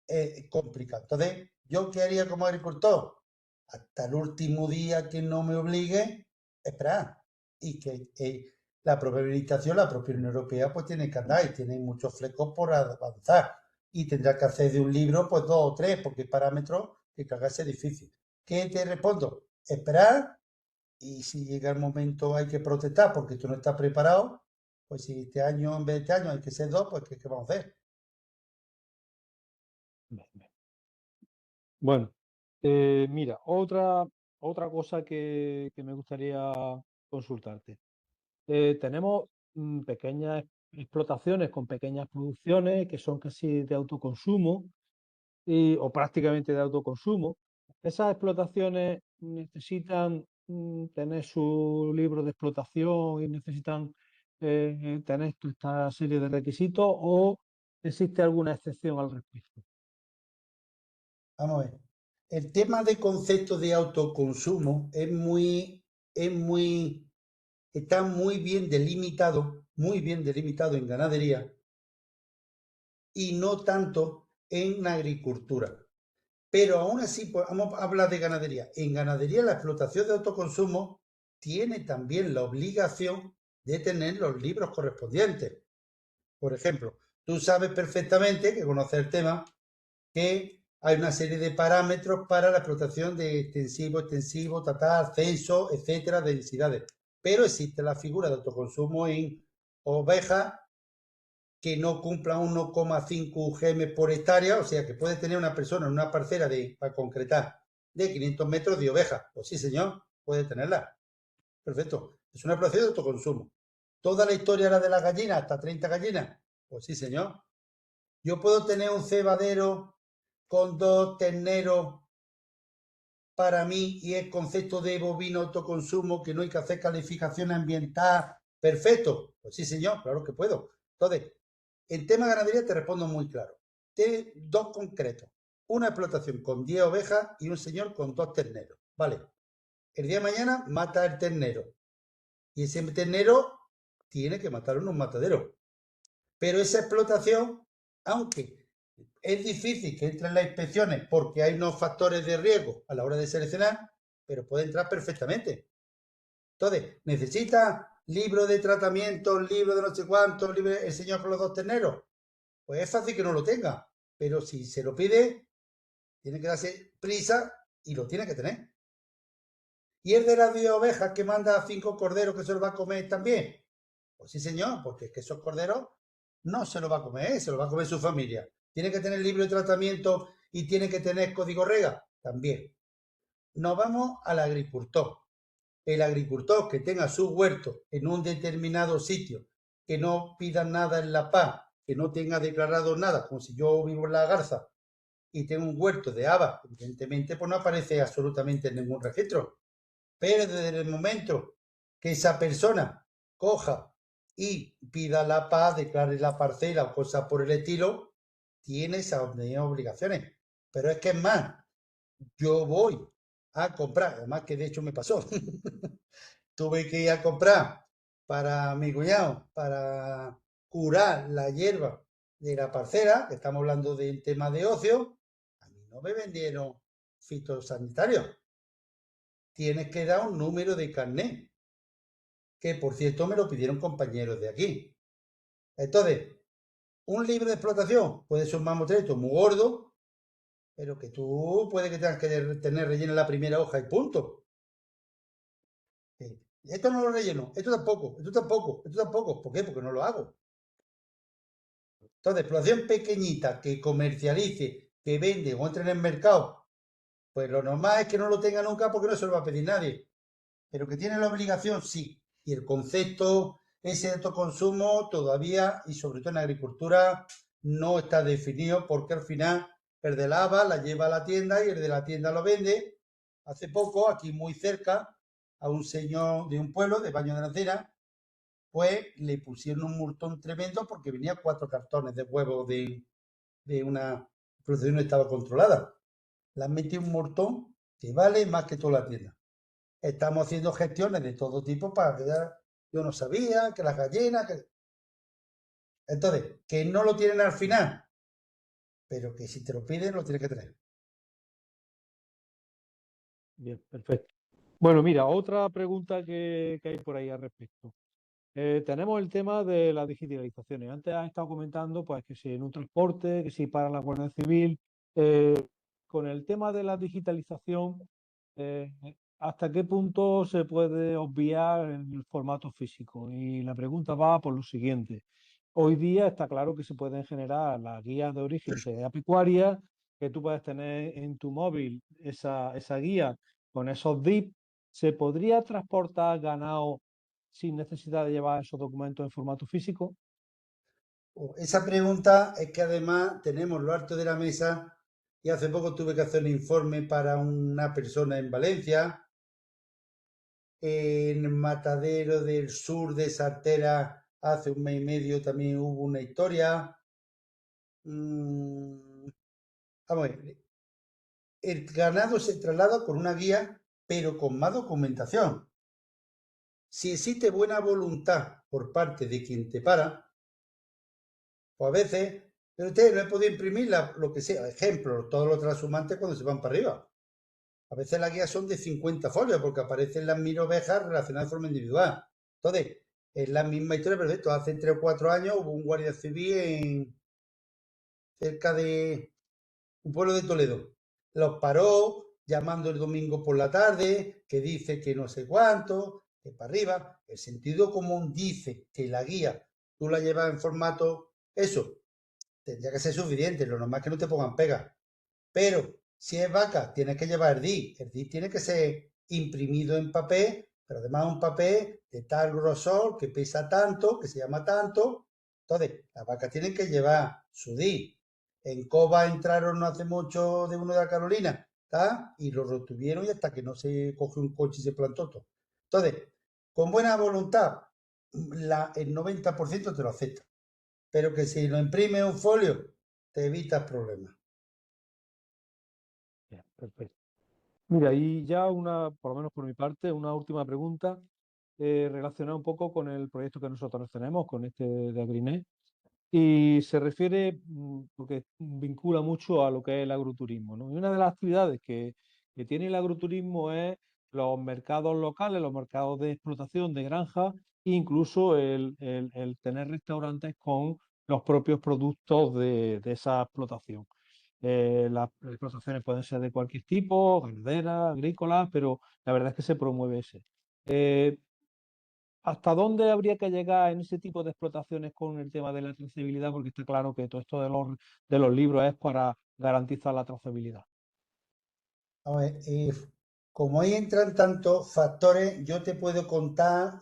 B: es complicado. Entonces, ¿yo qué haría como agricultor? Hasta el último día que no me obligue, esperar. Y que la propia administración, la propia Unión Europea, pues tiene que andar y tiene muchos flecos por avanzar. Y tendrá que hacer de un libro, pues 2 o 3, porque hay parámetros que cargarse difícil. ¿Qué te respondo? Esperar y si llega el momento hay que protestar porque tú no estás preparado, pues si este año en vez de este año hay que ser 2, pues ¿qué vamos a hacer?
A: Bueno, mira, otra cosa que me gustaría consultarte. Tenemos pequeñas explotaciones con pequeñas producciones que son casi de autoconsumo o prácticamente de autoconsumo. Esas explotaciones necesitan tener su libro de explotación y necesitan tenéis esta serie de requisitos o existe alguna excepción al respecto?
B: Vamos a ver. El tema de concepto de autoconsumo está muy bien delimitado en ganadería y no tanto en agricultura. Pero aún así, pues, vamos a hablar de ganadería. En ganadería, la explotación de autoconsumo tiene también la obligación de tener los libros correspondientes. Por ejemplo, tú sabes perfectamente, que conoces el tema, que hay una serie de parámetros para la explotación de extensivo, total, censo, etcétera, densidades. Pero existe la figura de autoconsumo en ovejas que no cumpla 1,5 UGM por hectárea, o sea que puede tener una persona en una parcela para concretar, de 500 metros de oveja. Pues sí, señor, puede tenerla. Perfecto. Es una explotación de autoconsumo. Toda la historia era de las gallinas, hasta 30 gallinas. Pues sí, señor. Yo puedo tener un cebadero con 2 terneros para mí y el concepto de bovino autoconsumo, que no hay que hacer calificación ambiental. Perfecto. Pues sí, señor, claro que puedo. Entonces, en tema de ganadería te respondo muy claro. Tiene dos concretos. Una explotación con 10 ovejas y un señor con 2 terneros. Vale. El día de mañana mata el ternero. Y ese ternero tiene que matarlo en un matadero. Pero esa explotación, aunque es difícil que entre en las inspecciones porque hay unos factores de riesgo a la hora de seleccionar, pero puede entrar perfectamente. Entonces, necesita libro de tratamiento, libro de no sé cuánto, libro el señor con los 2 terneros. Pues es fácil que no lo tenga, pero si se lo pide, tiene que darse prisa y lo tiene que tener. ¿Y el de las 10 ovejas que manda a 5 corderos que se los va a comer también? Pues sí, señor, porque es que esos corderos no se los va a comer, se los va a comer su familia. ¿Tiene que tener libro de tratamiento y tiene que tener código REGA? También. Nos vamos al agricultor. El agricultor que tenga su huerto en un determinado sitio, que no pida nada en La Paz, que no tenga declarado nada, como si yo vivo en La Garza y tengo un huerto de habas, evidentemente pues no aparece absolutamente en ningún registro. Pero desde el momento que esa persona coja y pida la paz, declare la parcela o cosas por el estilo, tiene esas obligaciones. Pero es que es más, yo voy a comprar, además que de hecho me pasó, tuve que ir a comprar para mi cuñado, para curar la hierba de la parcela, que estamos hablando del tema de ocio, a mí no me vendieron fitosanitarios. Tienes que dar un número de carnet, que por cierto me lo pidieron compañeros de aquí. Entonces, un libro de explotación puede ser un mamotreto muy gordo, pero que tú puede que tengas que tener rellena la primera hoja y punto. Esto no lo relleno, esto tampoco, esto tampoco, esto tampoco. ¿Por qué? Porque no lo hago. Entonces, explotación pequeñita que comercialice, que vende o entre en el mercado, pues lo normal es que no lo tenga nunca porque no se lo va a pedir nadie. Pero que tiene la obligación, sí. Y el concepto ese de autoconsumo todavía, y sobre todo en agricultura, no está definido porque al final el de la haba la lleva a la tienda y el de la tienda lo vende. Hace poco, aquí muy cerca, a un señor de un pueblo, de Baño de la Cera, pues le pusieron un multón tremendo porque venía 4 cartones de huevos de una producción no estaba controlada. Le han metido un multón que vale más que toda la tienda. Estamos haciendo gestiones de todo tipo para que yo no sabía, que las gallinas, que... Entonces, que no lo tienen al final, pero que si te lo piden, lo tienes que tener.
A: Bien, perfecto. Bueno, mira, otra pregunta que hay por ahí al respecto. Tenemos el tema de las digitalizaciones. Antes has estado comentando, pues, que si en un transporte, que si para la Guardia Civil. eh, con el tema de la digitalización, eh, ¿hasta qué punto se puede obviar en el formato físico? Y la pregunta va por lo siguiente. Hoy día está claro que se pueden generar las guías de origen de pecuaria, que tú puedes tener en tu móvil esa guía con esos DIP. ¿Se podría transportar ganado sin necesidad de llevar esos documentos en formato físico?
B: Esa pregunta es que además tenemos lo alto de la mesa y hace poco tuve que hacer un informe para una persona en Valencia, en Matadero del Sur de Sartera hace un mes y medio también hubo una historia. Vamos a ver, el ganado se traslada con una guía, pero con más documentación. Si existe buena voluntad por parte de quien te para, pues a veces, pero usted no he podido imprimir lo que sea. Ejemplo, todos los transhumantes cuando se van para arriba. A veces las guías son de 50 folios porque aparecen las 1000 ovejas relacionadas de forma individual. Entonces, es la misma historia, perfecto. Hace 3 o 4 años hubo un guardia civil cerca de un pueblo de Toledo. Los paró llamando el domingo por la tarde, que dice que no sé cuánto, que para arriba. El sentido común dice que la guía tú la llevas en formato, eso, tendría que ser suficiente. Lo normal es que no te pongan pega. Pero si es vaca, tienes que llevar el DIC. El DIC tiene que ser imprimido en papel, pero además un papel de tal grosor, que pesa tanto, que se llama tanto. Entonces, las vacas tienen que llevar su DIC. En Coba entraron no hace mucho de uno de la Carolina, ¿está? Y lo retuvieron y hasta que no se cogió un coche y se plantó todo. Entonces, con buena voluntad, el 90% te lo acepta. Pero que si lo imprime un folio, te evitas problemas.
A: Bien, perfecto. Mira, y ya una, por lo menos por mi parte, una última pregunta relacionada un poco con el proyecto que nosotros tenemos, con este de Agrinet, y se refiere, porque vincula mucho a lo que es el agroturismo, ¿no? Y una de las actividades que tiene el agroturismo es los mercados locales, los mercados de explotación de granjas, e incluso el tener restaurantes con los propios productos de esa explotación. Las explotaciones pueden ser de cualquier tipo, ganaderas, agrícolas, pero la verdad es que se promueve ese. Eh, ¿Hasta dónde habría que llegar en ese tipo de explotaciones con el tema de la trazabilidad? Porque está claro que todo esto de los libros es para garantizar la trazabilidad.
B: A ver, como ahí entran tantos factores, yo te puedo contar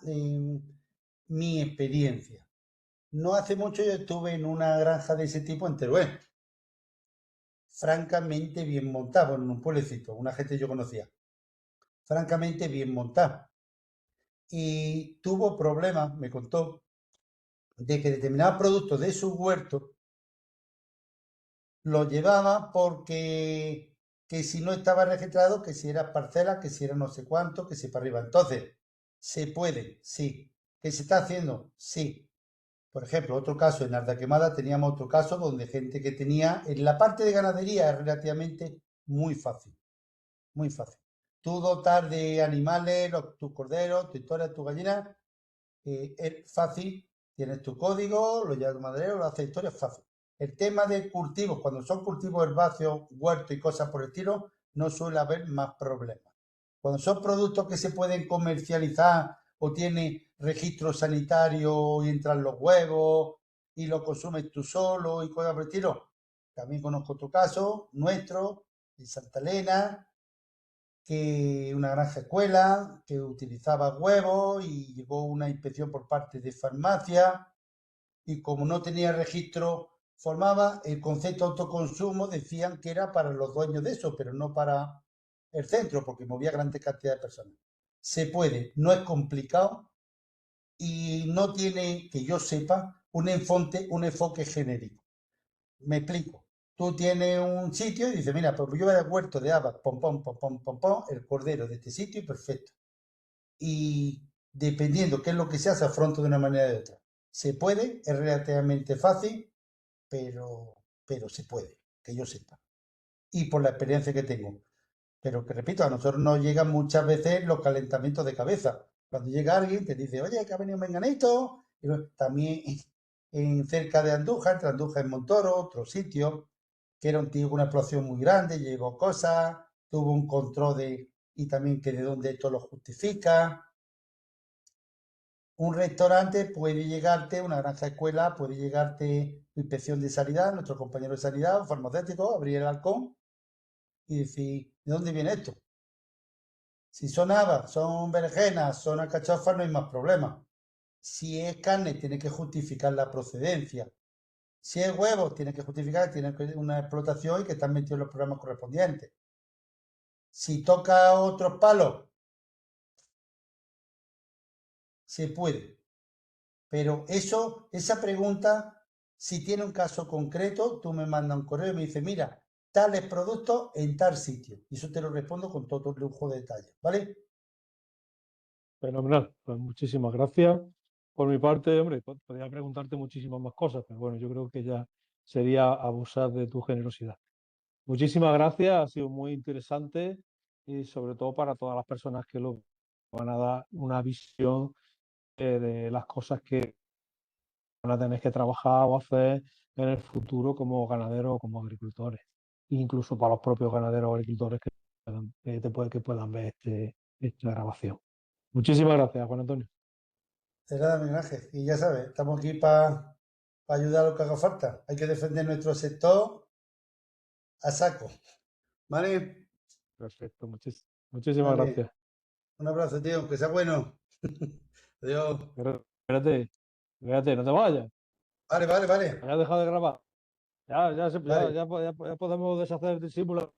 B: mi experiencia. No hace mucho yo estuve en una granja de ese tipo en Teruel, francamente bien montado, en un pueblecito, una gente que yo conocía, francamente bien montado. Y tuvo problemas, me contó, de que determinados productos de su huerto los llevaba porque que si no estaba registrado, que si era parcela, que si era no sé cuánto, que si para arriba. Entonces, se puede, sí. ¿Que se está haciendo? Sí. Por ejemplo, otro caso en Arda Quemada teníamos otro caso donde gente que tenía, en la parte de ganadería es relativamente muy fácil, muy fácil. Tú dotar de animales, tus corderos, tu historia, tu gallina, es fácil, tienes tu código, lo llevas a tu madrero, lo haces historia, es fácil. El tema de cultivos, cuando son cultivos herbáceos, huertos y cosas por el estilo, no suele haber más problemas. Cuando son productos que se pueden comercializar o tienen registro sanitario y entran los huevos y lo consumes tú solo y cosas por el estilo, también conozco otro caso, nuestro, en Santa Elena, que una granja escuela que utilizaba huevos y llegó una inspección por parte de farmacia y como no tenía registro, formaba el concepto de autoconsumo, decían que era para los dueños de eso, pero no para el centro, porque movía grandes cantidades de personas. Se puede, no es complicado y no tiene, que yo sepa, un enfoque genérico. Me explico. Tú tienes un sitio y dices, mira, pues yo voy a huerto de habas, pom, pom, pom, pom, pom, pom, el cordero de este sitio y perfecto. Y dependiendo qué es lo que sea, se afronta de una manera o de otra. Se puede, es relativamente fácil, pero se puede, que yo sepa. Y por la experiencia que tengo. Pero que repito, a nosotros nos llegan muchas veces los calentamientos de cabeza. Cuando llega alguien, te dice, oye, que ha venido un menganito. Y también en cerca de Andújar, entre Andújar y Montoro, otro sitio, que era un tío con una explosión muy grande, llegó cosas, tuvo un control de, y también que de dónde esto lo justifica. Un restaurante puede llegarte, una granja escuela puede llegarte inspección de sanidad, nuestro compañero de sanidad, un farmacéutico, abrir el halcón y decir, ¿de dónde viene esto? Si son habas, son berenjenas, son alcachofas, no hay más problema. Si es carne, tiene que justificar la procedencia. Si es huevo, tiene que justificar que tiene una explotación y que están metidos en los programas correspondientes. Si toca otros palos, se puede, Pero eso, esa pregunta, si tiene un caso concreto, tú me mandas un correo y me dices, mira, tales productos en tal sitio. Y eso te lo respondo con todo lujo de detalle, ¿vale?
A: Fenomenal. Pues muchísimas gracias. Por mi parte, hombre, podría preguntarte muchísimas más cosas, pero bueno, yo creo que ya sería abusar de tu generosidad. Muchísimas gracias, ha sido muy interesante y sobre todo para todas las personas que lo van a dar una visión de las cosas que van a tener que trabajar o hacer en el futuro como ganaderos o como agricultores. Incluso para los propios ganaderos o agricultores que puedan ver esta grabación. Muchísimas gracias, Juan Antonio.
B: De nada, Miguel Ángel. Y ya sabes, estamos aquí para ayudar a lo que haga falta. Hay que defender nuestro sector a saco. ¿Vale?
A: Perfecto, muchísimas
B: Vale.
A: gracias.
B: Un abrazo, tío. Que sea bueno. Adiós.
A: Espérate, espérate, no te vayas.
B: Vale, vale, vale.
A: Ya has dejado de grabar.
B: Vale.
A: Ya podemos deshacer el discípulo.